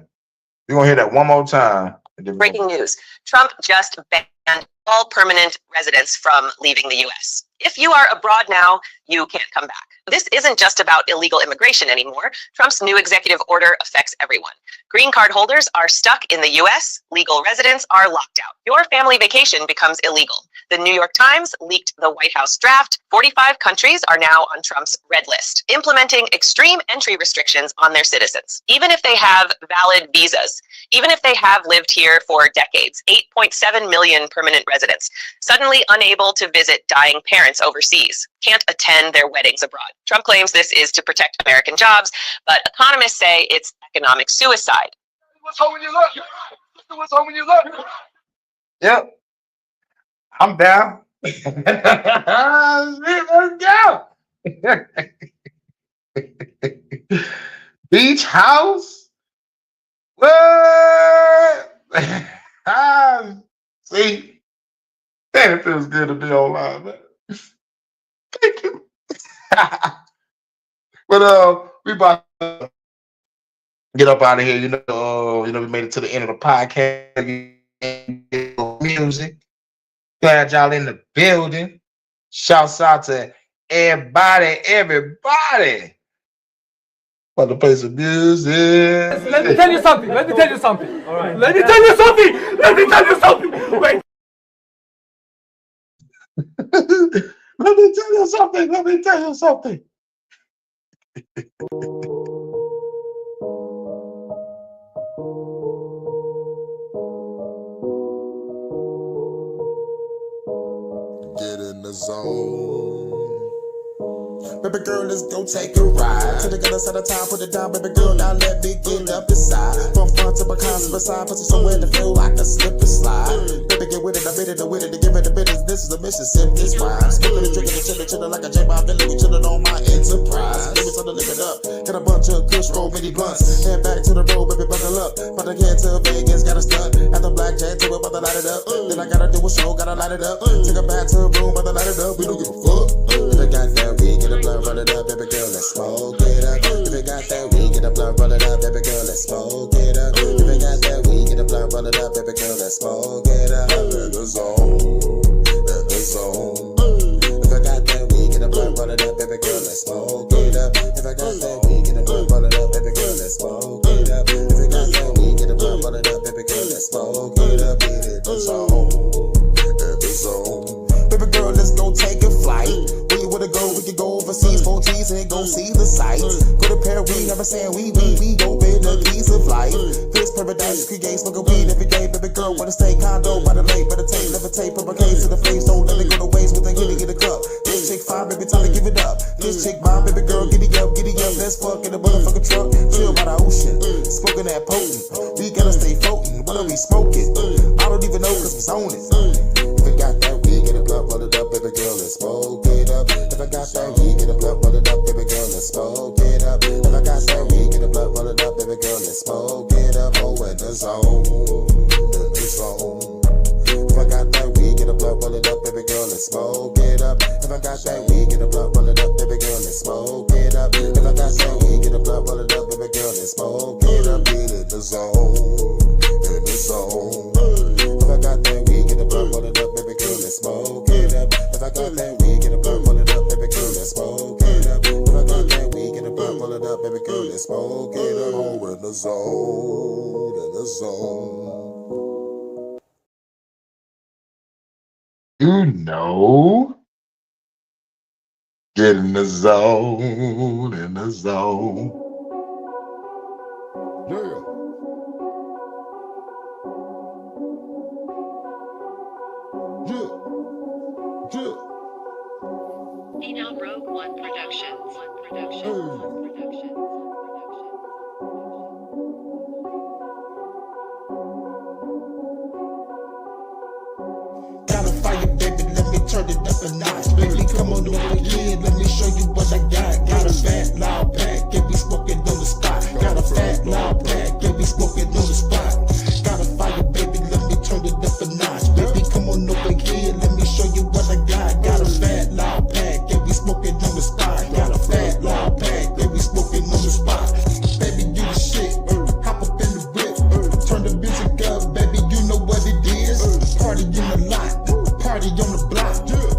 you're gonna hear that one more time. Breaking news. Trump just banned all permanent residents from leaving the U.S. If you are abroad now, you can't come back. This isn't just about illegal immigration anymore. Trump's new executive order affects everyone. Green card holders are stuck in the U.S. Legal residents are locked out. Your family vacation becomes illegal. The New York Times leaked the White House draft. 45 countries are now on Trump's red list, implementing extreme entry restrictions on their citizens, even if they have valid visas, even if they have lived here for decades. 8.7 million permanent residents, suddenly unable to visit dying parents overseas, can't attend their weddings abroad. Trump claims this is to protect American jobs, but economists say it's economic suicide. What's home when you look? What's home when you look? Yep. I'm down. Let's go. Beach house? What? See? Man, it feels good to be online, man. Thank you. But we about to get up out of here. We made it to the end of the podcast. Music. Glad y'all in the building. Shouts out to everybody. About to play some music. Let me tell you something. All right. Let me tell you something. Wait. Let me tell you something. Get in the zone. Baby girl, let's go take a ride to the other side of town, put it down, baby girl, now let me get up inside. From front to behind, beside, put you somewhere to feel like a slip and slide. Baby, get with it, I bid it, with it, to give it the business. This is a Mississippi's wine. Skipping and drinking and chillin' like a J-Bob Billy, we chillin' on my enterprise. Give me something to lick it up, get a bunch of kush, roll mini blunts. Head back to the road, baby, buckle up. But I can't tell Vegas, gotta stunt. At the blackjack, to it, but I light it up. Then I gotta do a show, gotta light it up. Take a back to the room, but I light it up. We don't give a fuck. If I got that weed, get a blunt, run it up, baby girl, let's smoke it up. If you got that weed, get a blunt, roll it up, baby girl, let's smoke it up. If you got that weed, get a blunt, roll it up, baby girl, let's smoke it up. In the zone, in the zone. If I got that weed, get a blunt, roll it up, baby girl, let's smoke it up. If I got that weed, get a blunt, roll it up, baby girl, let's smoke it up. If you got that weed, get a blunt, roll it up, baby girl, let's smoke it up. In the zone, in the zone. Baby girl, let's go take a flight. Where you wanna go? We can go overseas, 4 G's and go see the sights. Go to Paris, never saying we go pay the piece of life. This paradise, create smoking weed every day. Baby girl, wanna stay condo by the lake, but take, levitate, put my case to the face. Don't let it go to waste with a get a cup. This chick fine, baby, time to give it up. This chick mine, baby girl, giddy up, let's fuck in the motherfucking truck. Chill by the ocean, smoking that potent. We gotta stay floating, what are we smoking? I don't even know, cause we on it. If I got that weed, get a blunt, roll it up, baby girl, let's smoke it up. If I got that weed, get a blunt, roll it up, baby girl, let's smoke it up. If I got that weed, get a blunt, roll it up, baby girl, let's smoke it up. Oh, in the zone, in the zone. If I got that weed, get a blunt, roll it up, baby girl, let's smoke it up. If I got that weed, get a blunt, roll it up, baby girl, let's smoke it up. If I got that weed, get a blunt, roll it up, baby girl, let's smoke it up. Get in the zone, in the zone. If I got that weed, get a blunt, roll it up, baby girl, let's smoke it up. If I got that weed, get a blunt, roll it up, baby girl, let's smoke it up. If I got that weed, get a blunt, roll it up, baby girl, let's smoke it up. Oh, in the zone, in the zone. Get in the zone, in the zone. Yeah. Rogue One Productions. Got a fire, baby, let me turn it up a notch. Baby, come on over here, let me show you what I got. Got a fat, loud pack, get me smoking on the spot. Got a fat, loud pack, get me smoking on the spot. Got a fire, baby, let me turn it up a notch. Baby, come on over here, let me show you what I got. Got a fat, loud pack, get me smoking on the spot. Got a fat, loud pack, get me smoking on the spot. Baby, do the shit, hop up in the whip, turn the music up, baby, you know what it is. Party in the lot, party on the block.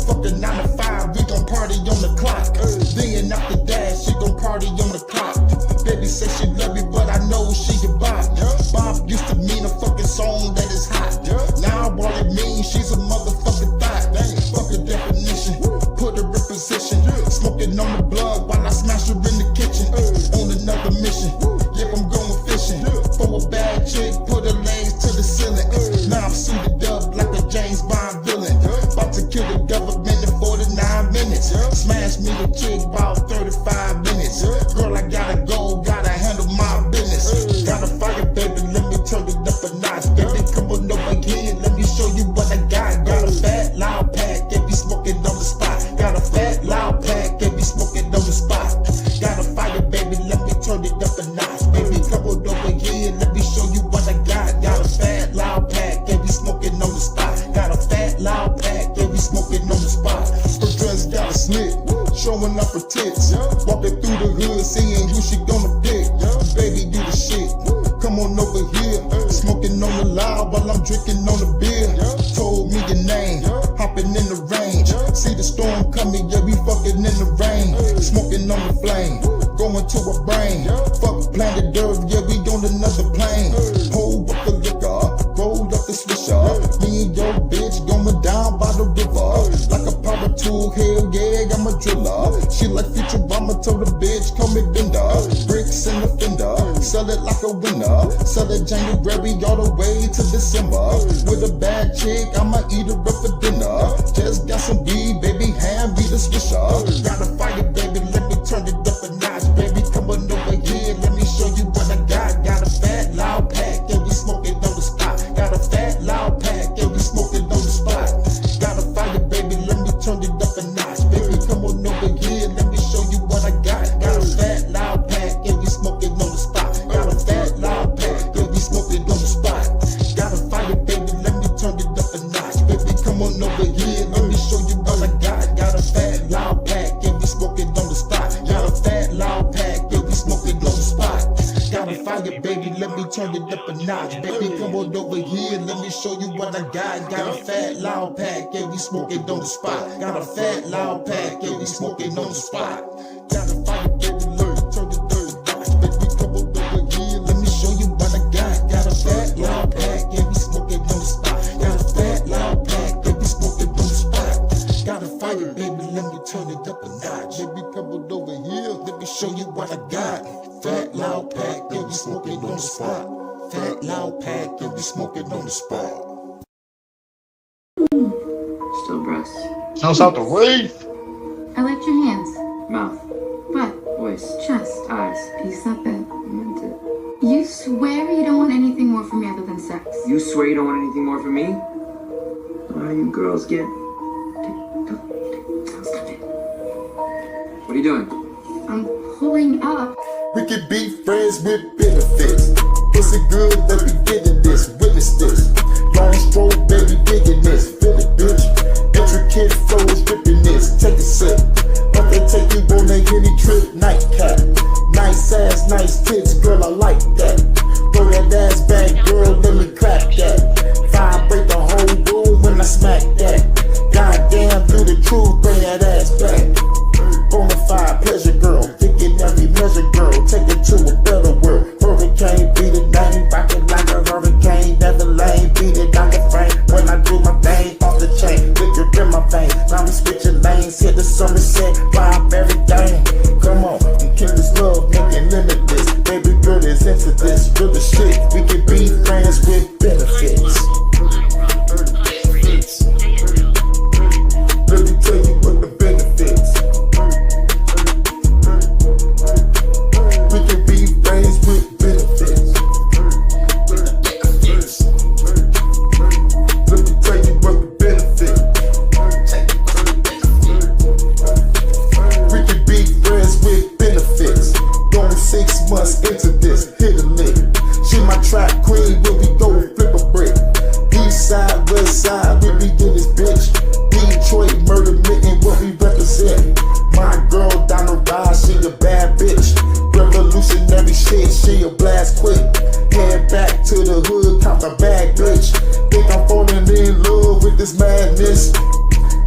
Fuck the 9 to 5, we gon' party on the clock. Then after that, she gon' party on the clock. Baby say she love me, but I know she a bop. Bop used to mean a fucking song that is hot. Now all it means, she's a motherfucking thought. Fuck the definition, put her in position. Smoking on the blood while I smash her in the kitchen. On another mission, yep, I'm going fishing. For a bad chick, put her legs to the ceiling. Now I'm suited up like a James Bond villain. About to kill the government in 49 minutes. Smash me the chick about 35 minutes. Girl, I gotta go, gotta handle my business. Got a fire, baby, let me turn it up a notch. Baby, come on over here, let me show you what I got. Got a fat, loud pack, get me smoking on the spot. Got a fat, loud pack, get me smoking on the spot. Got a fire, baby, let me turn it up a notch. Baby, come on over here, let me show you what I got. Got a fat, loud pack, get me smoking on the spot. her tits. Walking through the hood, seeing who she gonna pick. Baby, do the shit. Come on over here. Smoking on the loud while I'm drinking on the beer. Told me your name. Hopping in the range. See the storm coming, yeah, we fucking in the rain. Smoking on the flame. Going to a brain. Fuck planet Earth, yeah, we on another plane. Hold up the liquor. Roll up the swisher. Me and your bitch going down by the river. Like a power tool, hell yeah, I'm a driller. She like Futurama, told the bitch, call me Bender. Bricks in the fender, sell it like a winner. Sell it January all the way to December. With a bad chick, I'ma eat her up for dinner. Just got some weed, baby, hand me the swisher. Got a fire, baby, let me turn it up a notch. Baby, come on over here, let me show you what I got. Got a fat, loud pack, yeah, we smoke it on the spot. Got a fat, loud pack, yeah, we smoke it on the spot. Got a fire, baby, let me turn it up a notch. Baby, come on over here, let me show you what I got. Got a fat, loud pack, yeah, we smoke it on the spot. Got a fat, loud pack, yeah, we smoke it on the spot. Got a fire, baby, let me turn it up a notch. Baby, come on over here, let me show you what I got. Got a fat, loud pack, yeah, we smoke it on the spot. Got a fat, loud pack, yeah, we smoke it on the spot. Got a fire, baby, let me turn it up a notch. Baby, come on over here, let me show you what I got. Got a fat, loud pack, yeah, we smoke it on the spot. Got a fat, loud pack, yeah, we smoke it on the spot. Got a fire, baby, let me turn it up a notch. Baby, come on over here, let me show you what I got. Got a fat, loud pack, yeah, we smoke it on the spot. Got a fat, loud pack, yeah, we smoke it on the spot. Got a fire, baby, let me turn it up a notch. Baby, come on over here, let me show you what I got. Fat, loud pack, yeah, we smoke it on the spot. Fat, loud pack, yeah, we smoke it on the spot. Still breasts. Sounds out the way. I liked your hands, mouth, butt, voice, chest, eyes. You said that. You meant it. You swear you don't want anything more from me other than sex? You swear you don't want anything more from me? Why you girls get... Stop it. What are you doing? I'm pulling up. We can be friends with benefits. Pussy good, let me get in this. Witness this. Long stroke, baby, digging this. Feel it, bitch. Intricate flows, dripping this. Take a sip. But they take you on a Henny trip. Nightcap. Nice ass, nice tits, girl, I like that. Throw that ass back, girl, let me clap that. Vibrate the whole room when I smack that. Goddamn, do the truth, bring that ass back. Bonafide pleasure, girl. Think in every measure, girl. Take it to a better world. Hurricane, beat it down. Rock it like a hurricane. Never lane, beat it down the frame. When I do my thing, off the chain. Liquor in my veins. Now we switching lanes. Hit the Somerset, vibe everything. Come on, and kill this love, make it limitless. Baby girl is into this. Real the shit. We can be friends with benefits. Let me tell you what the benefits. We can be friends with benefits. Let me tell you what the benefits. We can be friends with benefits. Going 6 months into this, hit a lick. She my trap queen, where we go flip a brick. East side, west side, we be in this bitch. Detroit murder mitten, what we represent. My girl down the ride, she a bad bitch. Revolutionary shit, she a blast quick. Head back to the hood, count the bag, bitch. Think I'm falling in love with this madness.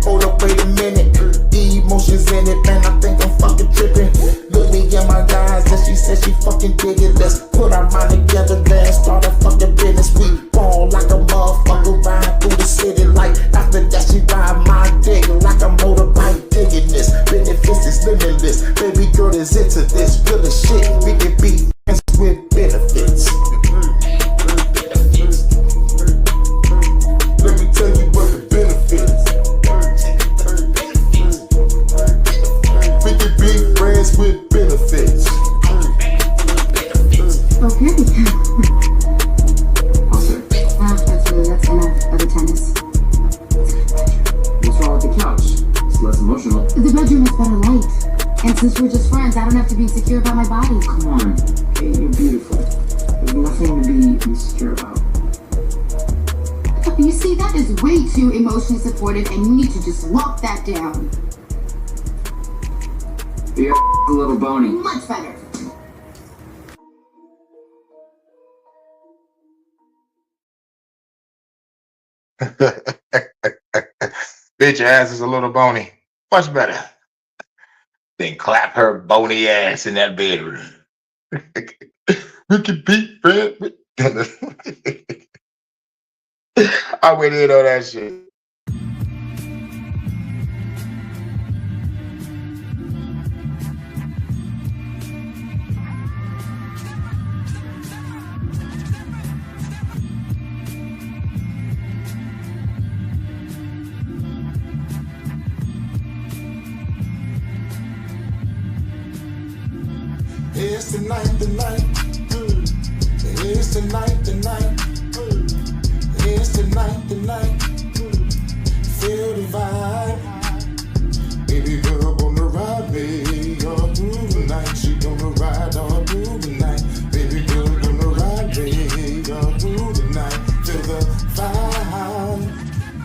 Hold up, wait a minute. Emotions in it, man, I think I'm fucking tripping. Look me in my eyes, and she said she fucking dig it. Let's put our mind together, let's start a fucking business. We ball like a motherfucker, ride through the city like after that she ride my dick like a motorbike digging this. Benefits is limitless, baby girl is into this. Real as shit, we can be friends with benefits. Let me tell you what the benefits. We can be friends with benefits. Okay. Also, that's enough of the tennis. What's wrong with the couch? It's less emotional. The bedroom is better light. And since we're just friends, I don't have to be insecure about my body. Come on. Hey, you're beautiful. There's nothing to be insecure about. You see, that is way too emotionally supportive, and you need to just lock that down. The a little bony. Much better. Bitch, your ass is a little bony. Much better. Then clap her bony ass in that bedroom. Ricky Pete, Fred. I went in on that shit. It's the night, the night. It's the night, the night. It's the night, the night. Feel the vibe. Baby girl gonna ride me all through the night. She gonna ride all through the night. Baby girl gonna ride me all through the night. Feel the vibe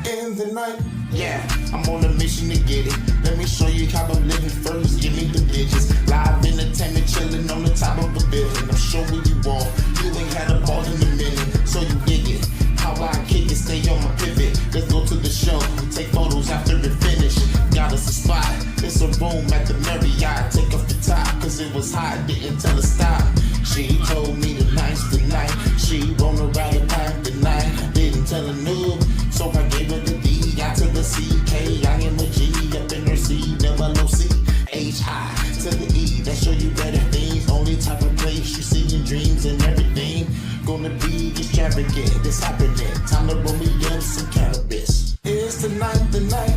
in the night. Yeah, I'm on a mission to get it. Let me show you how I'm living first. Give me the digits. Live entertainment chilling on the top of a building. I'm showing you all. You ain't had a ball in a minute, so you dig it. How I kick it, stay on my pivot. Let's go to the show. Take photos after it finish. Got us a spot. It's a room at the Marriott. Take off the top, cause it was hot. Didn't tell her stop. She told me tonight's the night. She wanna ride a pack tonight. Didn't tell her no, so I gave her the D. I to the CK. I am a G up in her C. Never low C. HI to the E. That show you better things. Only type of place you see in dreams and everything. Gonna be extravagant. It's happening. Time to roll me up some cannabis. It's the night, the night.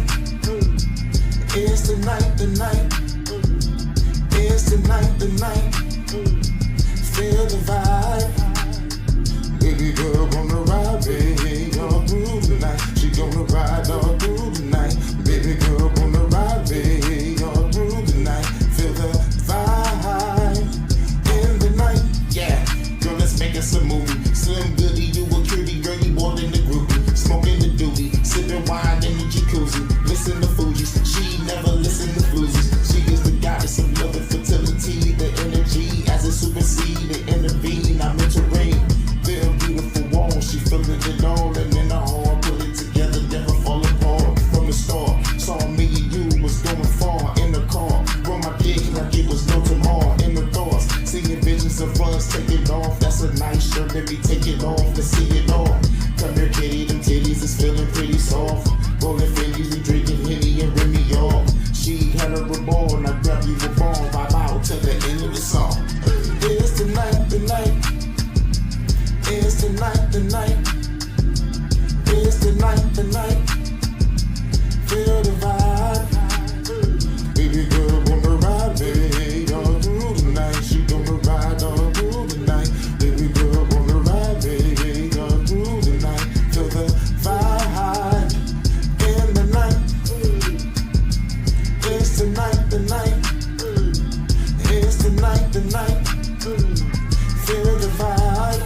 It's the night, the night. It's the night, the night. Feel the vibe. Baby girl gonna ride me all through the night. She gonna ride all through the night. Baby girl gonna ride me all through the night. Feel the vibe in the night. Yeah, girl, let's make us a movie. Slim Goody, you a cutie, girl, you more than the groupie. Smoking the doobie, sipping wine in the jacuzzi. Listen to Fuji's, she never listen to floozies. She is the goddess of love and fertility. The energy as it supersede and intervene. I'm entering. Feel beautiful walls, she feeling it all. And in the hall, put it together, never fall apart. From the start, saw me and you was going far in the car. Roll my dick like it was no tomorrow. In the thoughts, seeing visions of us, take it off. That's a nice shirt, baby, take it off. Let's see it all. Come here, kitty, them titties is feeling pretty soft. Rolling fingers, we drinking Henny and Remy, y'all. She had her ball, and I grab you a ball. Vibe out till the end of the song. It's the night, the night. It's the night, the night. It's the night, the night. Feel the vibe. Baby girl gonna ride me all through the night. She gonna ride all through the night. Baby girl gonna ride me all through the night. Feel the vibe in the night. It's the night, the night. It's the night, the night. Feel the vibe.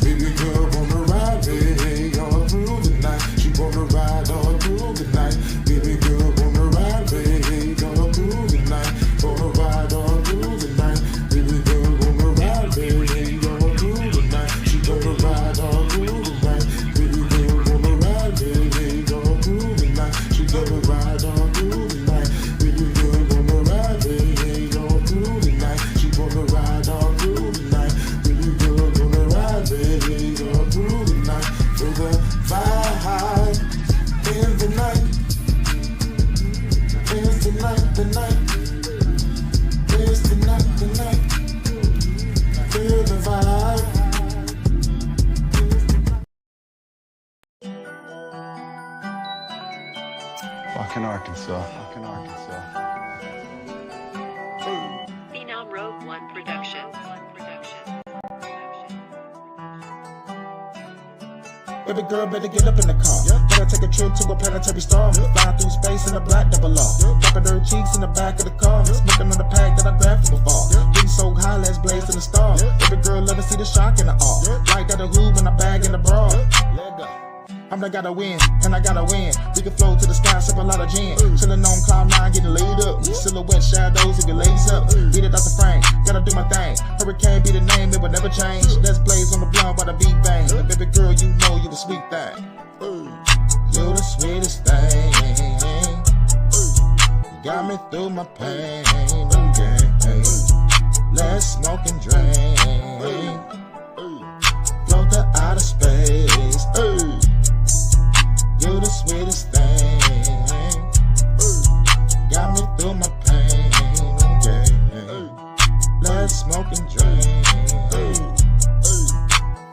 Baby girl wanna ride me all through the night. She wanna ride all through the night. Baby girl wanna ride me all through the night. Wanna ride all through the night. Baby girl wanna ride me all through the night. She wanna ride all through the night. Baby girl wanna ride me all through the night. She wanna ride all through the night. Baby girl wanna ride me all through the night. She wanna ride all through the night. Baby girl wanna ride me all through the night. Feel the vibe in the night. It's the night, the night. It's the night, the night. Feel the vibe. Fucking Arkansas. Fucking Arkansas. Phenom Rogue One Productions. Baby girl, better get up in the car. Better take a trip to a planetary star. Fly through space in a black double R. Dropping her cheeks in the back of the car. Smoking on the pack that I grabbed from afar. Getting so high, let's blaze in the star. Baby girl, love to see the shock in the awe. Like that a hoop and a bag in the bra. I I'm the gotta win, and I gotta win. We can flow to the sky, sip a lot of gin. Chillin' on cloud 9, getting laid up. Silhouette shadows, if your legs up. Beat it out the frame, gotta do my thing. Hurricane be the name, it will never change. Let's blaze on the blunt while the beat bang. And baby girl, you know you the sweet thing. You the sweetest thing. Got me through my pain. Okay. Let's smoke and drink. Float to outer space. You the sweetest thing. Got me through my pain. Okay. Let's smoke and drink.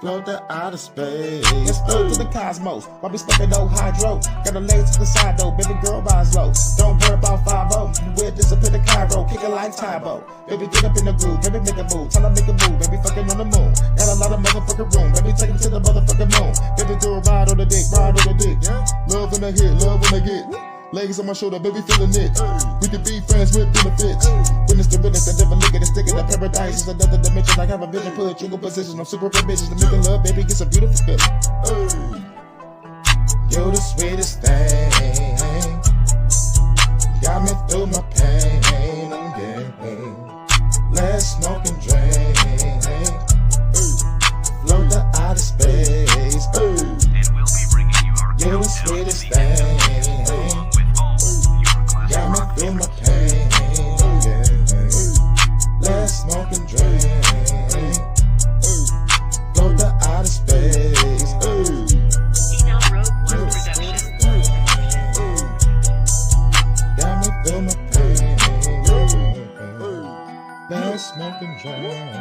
Float to outer space. Let's float to the cosmos. While we smoking no hydro. Got a leg to the side though. Baby girl rise low. Don't worry about 5-0. We'll disappear the Cairo. Kick it like Tybo. Baby get up in the groove. Baby make a move. Tell her make a move. Baby fucking on the moon. Got a lot of motherfucking room. Baby take it to the motherfucking moon. Baby girl ride on the dick. Ride on the dick. Love when I hit. Love when I get. Legs on my shoulder, baby feeling it. We can be friends with benefits. Witness the witness, I never look at it, stick it. Paradise is another dimension. I have a vision, put you in position. I'm super ambitious to making love, baby, gets a beautiful feeling. You're the sweetest thing. Got me through my pain. Yeah. Let's smoke and drink. Float to outer space. You're the sweetest thing. Got me through my pain, yeah. Let's smoke and drink. Go to outer space. Got me through my pain. Let's smoke and drink.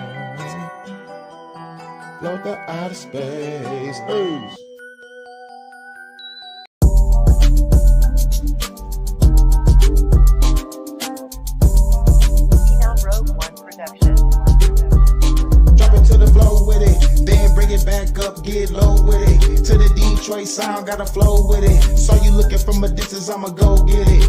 Go to outer space. Back up, get low with it. To the Detroit sound, gotta flow with it. Saw you looking from a distance, I'ma go get it.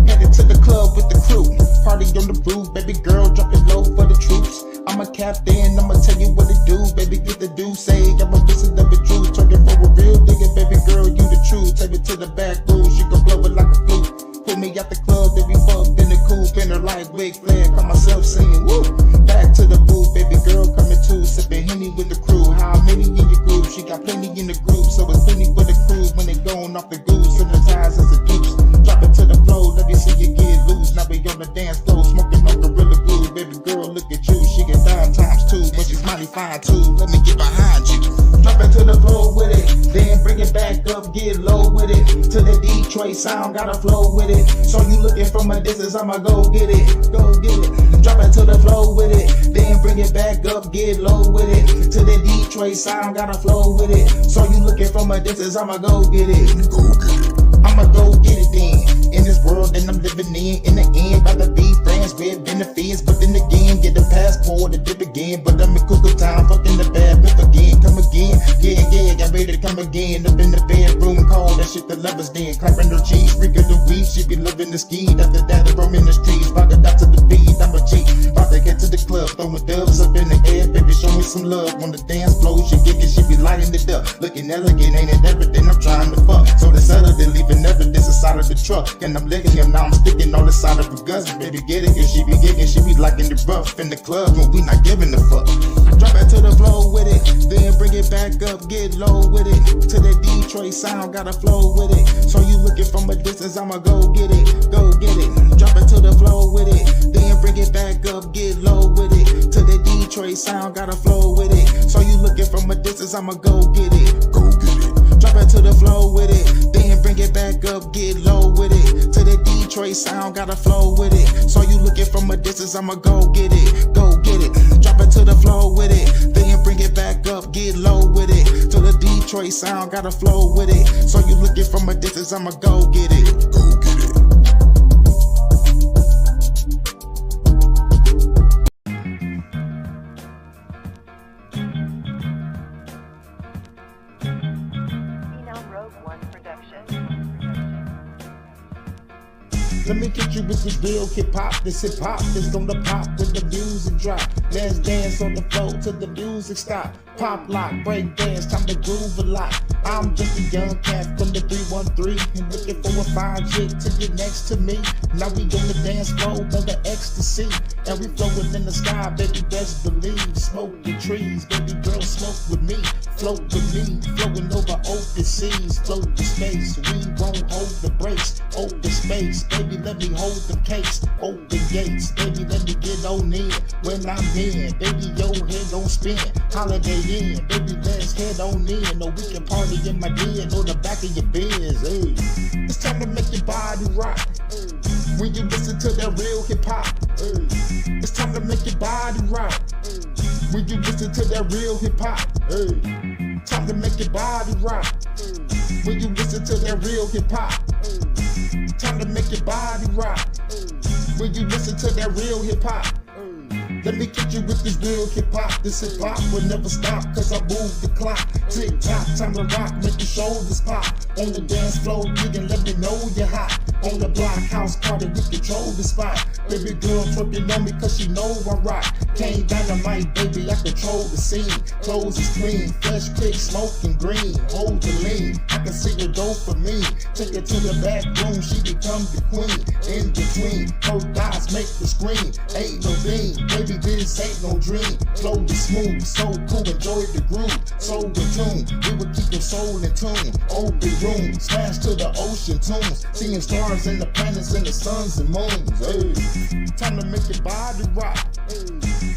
Headed to the club with the crew. Party on the roof, baby girl, drop it low for the troops. I'm a captain, I'ma tell you what to do. Baby, get the do say, I'm a visit of the truth. Talking for a real nigga, baby girl, you the truth. Take me to the back room, she gon' blow it like a flute. Put me out the club, baby, fucked in the coupe. In her like wig flag, call myself singing, woo. Back to the booth, baby girl, coming too. Sipping Henny with the crew. How many in your group? She got plenty in the group, so it's plenty for the crew. When they going off the goose, hypnotized as a deuce. Drop it to the floor, let me see you get loose. Now we on the dance floor, smoking on Gorilla Glue. Baby girl, look at you, she get down times 2, but she's mighty fine too. Let me get behind you. Drop it to the floor with it, then bring it back up, get low with it. To the Detroit sound, gotta flow with it. So you looking from a distance, I'ma go get it, go get it. Drop it to the floor with it, then bring it back up, get low with it. To the Detroit sound, gotta flow with it. So you looking from a distance, I'ma go get it, go get it. I'ma go get it then. In this world that I'm living in the end, rather be friends with benefits. But then again, get a passport to dip again. But I'm in Cougar Town, fucking the bad bitch again. Come again, yeah, got ready to come again. Up in the bedroom, call that shit the lovers den. Clapping her cheese, freaking the weed, she be loving the ski. After that, I roam in the streets, rock it out to the beat. I'm a G, about to get to the club, throwing doves up in the air. Baby, show me some love on the dance floor. She gigging, she be lighting it up, looking elegant, ain't it everything I'm trying to fuck. So they settle, they leaving evidence inside of the truck, and I'm licking him. Now I'm sticking on the side of her guts. Baby, get it, cause she be gigging, she be liking the rough in the club when we not giving a fuck. Drop it to the floor with it, then bring it back up, get low with it. To the Detroit sound, gotta flow with it. So you looking from a distance, I'ma go get it, go get it. Drop it to the floor with it, then bring it back up, get low with it. To the Detroit sound, gotta flow with it. So you looking from a distance, I'ma go get it, go get it. Drop it to the floor with it, then bring it back up, get low with it. To the Detroit sound, gotta flow with it. So you looking from a distance, I'ma go get it, go get it. Drop it to the floor with it, then bring it back up, get low with it. To the Detroit sound, gotta flow with it. So you looking from a distance, I'ma go get it, go get it. Let me get you with this real hip-hop, this hip-hop is gonna pop when the music drop. Let's dance on the floor till the music stop. Pop lock, break dance, time to groove a lot. I'm just a young cat from the 313 and looking for a fine chick to get next to me. Now we on the dance floor on the ecstasy, and we floating in the sky, baby, best believe. Smoke the trees, baby girl, smoke with me. Float with me, flowing over open seas. Float the space, we won't hold the brakes. Open space, baby, let me hold the case. Open gates, baby, let me get on in. When I'm in, baby, your head gon' spin. Holiday in, baby, let's head on in. Or we can party in my den or the back of your Benz. Hey. It's time to make your body rock. When you listen to that real hip hop. Hey. It's time to make your body rock. When you listen to that real hip hop. Hey. Time to make your body rock. When you listen to that real hip hop. Time to make your body rock. When you listen to that real hip hop. Let me get you with this real hip hop. This hip hop will never stop, cause I move the clock. Tick tock, time to rock, make your shoulders pop. On the dance floor, you can let me know you're hot. On the block house party, we control the spot. Baby girl twerking on me cause she know I rock. Came dynamite, baby, I control the scene. Clothes is clean, fresh pick, smoking green. Hold the lean, I can see her go for me. Take her to the back room, she become the queen. In between, her thighs make the scream. Ain't no thing, baby, this ain't no dream. Flow is smooth, so cool, enjoy the groove. So in tune, we will keep your soul in tune. Open room, smash to the ocean tunes. Seeing stars and the planets and the suns and moons. Hey, time to make your body rock. Hey,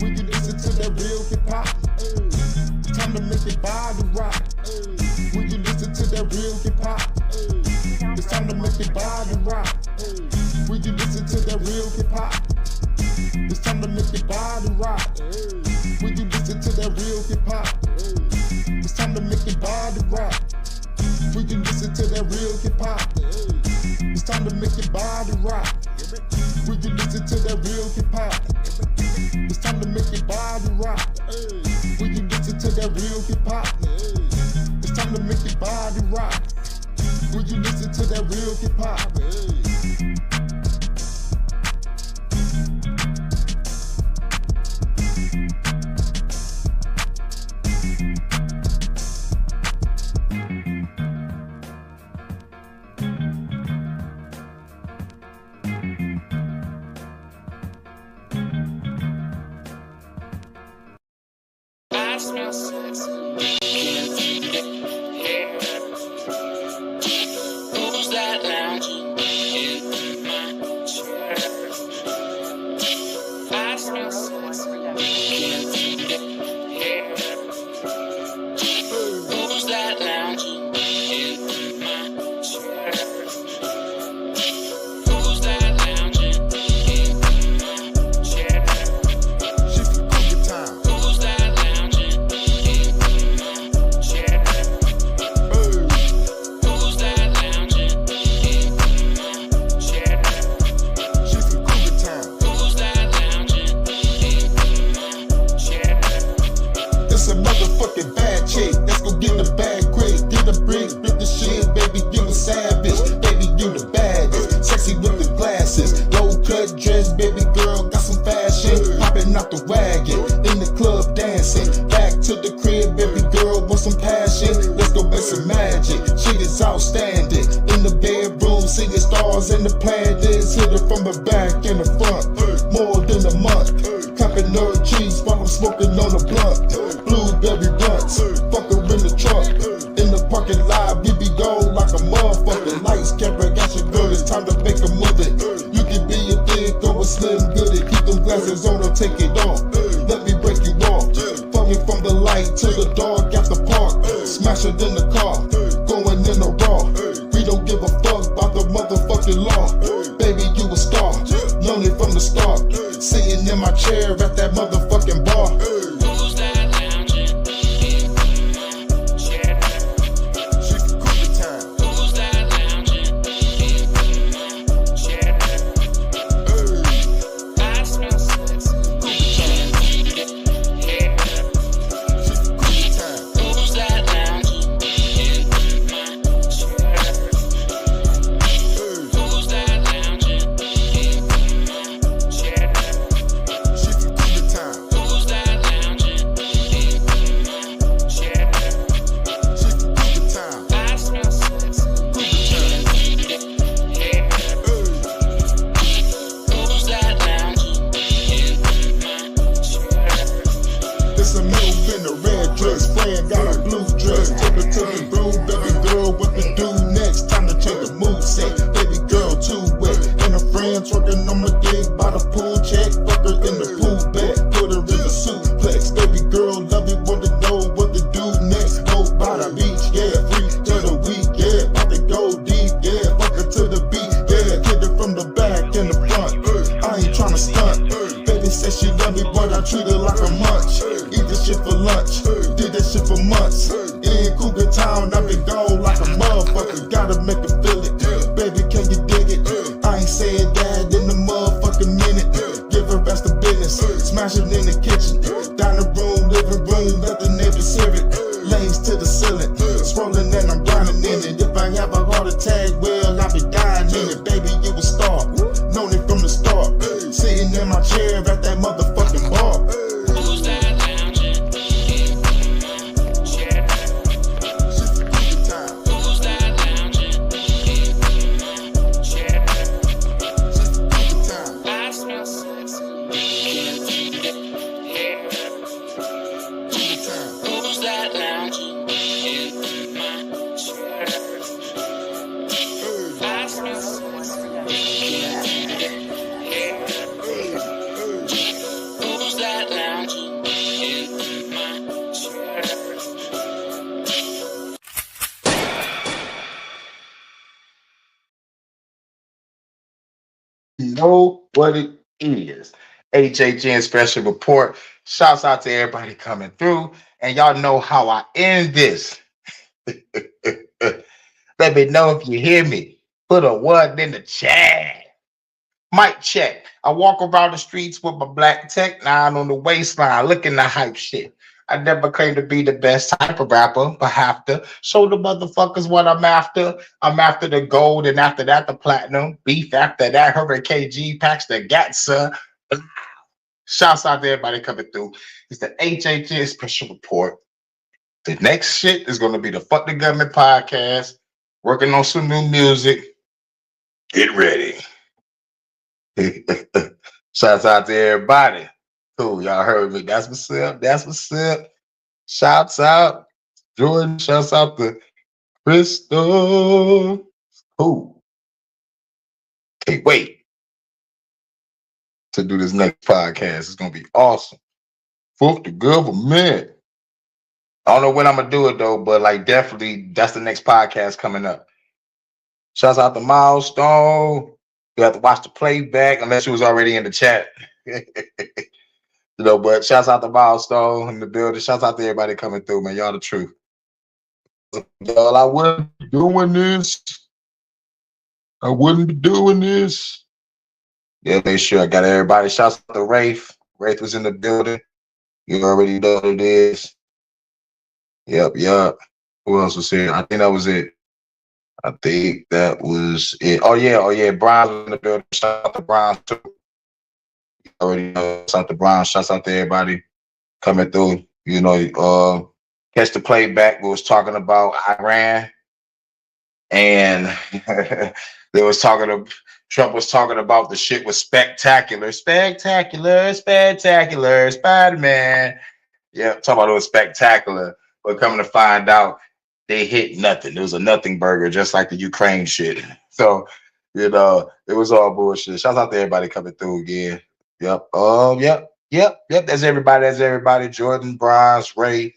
when you listen to that real hip hop. Hey, time to make your body rock. Hey, when you listen to that real hip hop. Hey, it's time to make your body rock. Hey, when you listen to that real hip hop. It's time to make your body rock. When you listen to that real hip hop. It's time to make your body rock. When you listen to that real hip hop. It's time to make your body rock. When you listen to that real hip hop. It's time to make your body rock. When you listen to that real hip hop. It's time to make your body rock. When you listen to that real hip hop. I smell sex. Can't take it. Who's that lounging in my chair? I smell sex. Can't take it. Who's that lounging in my chair? Who's that lounging in my chair? Who's that lounging in my chair? Who's that lounging in my chair? Who's that lounging in my chair? This a motherfucking bad chick. Let's go get the bag quick. Get the brick, rip the shit, baby, you a savage. Baby, you the baddest. Sexy with the glasses. Low cut dress, baby girl, got some fashion. Popping out the wagon, in the club dancing. Back to the crib, baby girl, want some passion. Let's go make some magic. Shit is outstanding. In the bedroom, seeing stars and the planets. Hit it from the back and the front. More than a month. Copping her cheese while I'm smoking on a blunt. Blueberry blunts, fuck her in the trunk. In the parking lot, we be gone like a motherfucker. Lights, camera, got your girl, it's time to make a movie. You can be a thick or a slim goodie. Keep them glasses on or take it off. Let me break you off. Fuck me from the light to the dog at the park. Smash it in the car, going in the raw. We don't give a fuck about the motherfucking law. Baby, you a star, known it from the start. Sitting in my chair at that motherfucking bar. Who's that lounging in my chair? Who's that lounging in my chair? I smell sex. Can't take it. Who's that lounging in my chair? Who's that lounging in my chair? Who's yeah. Free to the week, yeah. About to go deep, yeah. Fuck it to the beat, yeah. Hit it from the back and the front. I ain't tryna stunt. Baby said she love me, but I treat her like a munch. Eat this shit for lunch, did that shit for months. In Cougar Town, I've been gone like a motherfucker. Gotta make her feel it. Baby, can you dig it? I ain't saying that in the motherfucking minute. Give her rest of business. Smash it in the kitchen. Dining room, living room, let the neighbors hear it. Lanes to the ceiling. Scrolling and I'm grinding in it. If I have a heart attack, well, I'll be dying in it. Baby, you a star. Known it from the start. Sitting in my chair at that motherfucking bar. Who's that lounging in my chair? Who's that lounging in my chair? I smell sexy in the air. Who's that lounging in my chair? I smell sexy in the air. Who's that lounging in my chair? You know what it is. HHN special report. Shouts out to everybody coming through. And y'all know how I end this. Let me know if you hear me. Put a 1 in the chat. Mic check. I walk around the streets with my black Tech 9 on the waistline, looking the hype shit. I never claimed to be the best type of rapper, but have to show the motherfuckers what I'm after. I'm after the gold, and after that, the platinum. Beef after that, Hurricane G packs the Gatsa. Shouts out to everybody coming through. It's the HHN special report. The next shit is going to be the Fuck the Government podcast. Working on some new music. Get ready. Shouts out to everybody. Cool, y'all heard me. That's what's up. That's what's up. Shouts out Jordan. Shouts out to Crystal. Cool. Can't wait to do this next podcast. It's gonna be awesome. Fuck the government. I don't know when I'm gonna do it though, but like definitely that's the next podcast coming up. Shouts out to Milestone. You have to watch the playback unless you was already in the chat. You know, but shouts out to Milestone in the building. Shouts out to everybody coming through, man. Y'all the truth. Y'all, I wouldn't be doing this. I wouldn't be doing this. Yeah, make sure I got everybody. Shouts out to Rafe. Rafe was in the building. You already know what it is. Yep. Who else was here? I think that was it. I think that was it. Oh yeah. Brian was in the building. Shout out to Brian too. You already know. Shout out to Brian. Shouts out to everybody coming through. You know, catch the playback. We was talking about Iran, and they was talking to Trump was talking about the shit was spectacular, Spider-Man. Yeah, talking about it was spectacular, but coming to find out they hit nothing. It was a nothing burger, just like the Ukraine shit. So, you know, it was all bullshit. Shout out to everybody coming through again. Yep. Yep. That's everybody. Jordan, Bronze, Ray,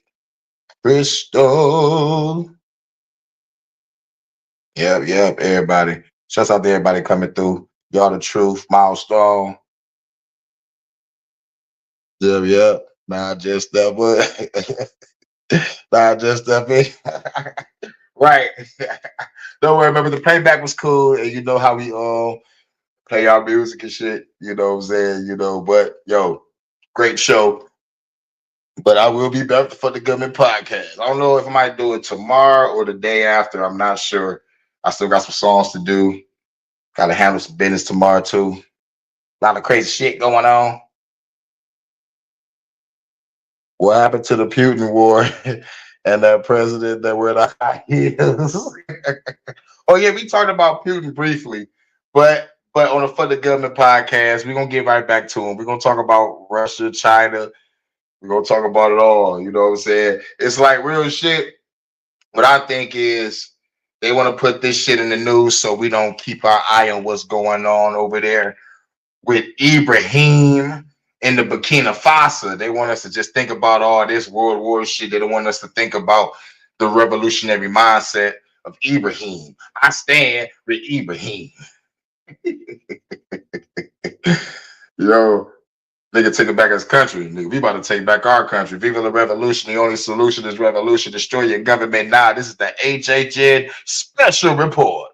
Crystal. Yep. Everybody. Shouts out to everybody coming through. Y'all the truth. Milestone. Yep. Not just that, but not just that. Right. Don't worry. Remember the playback was cool, and you know how we play our music and shit. You know what I'm saying? You know, but yo, great show. But I will be back for the government podcast. I don't know if I might do it tomorrow or the day after. I'm not sure. I still got some songs to do. Got to handle some business tomorrow too. A lot of crazy shit going on. What happened to the Putin war and that president that wear the high heels? Oh yeah, we talked about Putin briefly, but on the For the Government podcast, we're gonna get right back to him. We're gonna talk about Russia, China. We're gonna talk about it all. You know what I'm saying? It's like real shit. What I think is they want to put this shit in the news so we don't keep our eye on what's going on over there with Ibrahim in the Burkina Faso. They want us to just think about all this World War shit. They don't want us to think about the revolutionary mindset of Ibrahim. I stand with Ibrahim. Yo, nigga, take it back as country. Nigga, we about to take back our country. Viva the revolution. The only solution is revolution. Destroy your government now. This is the HHN special report.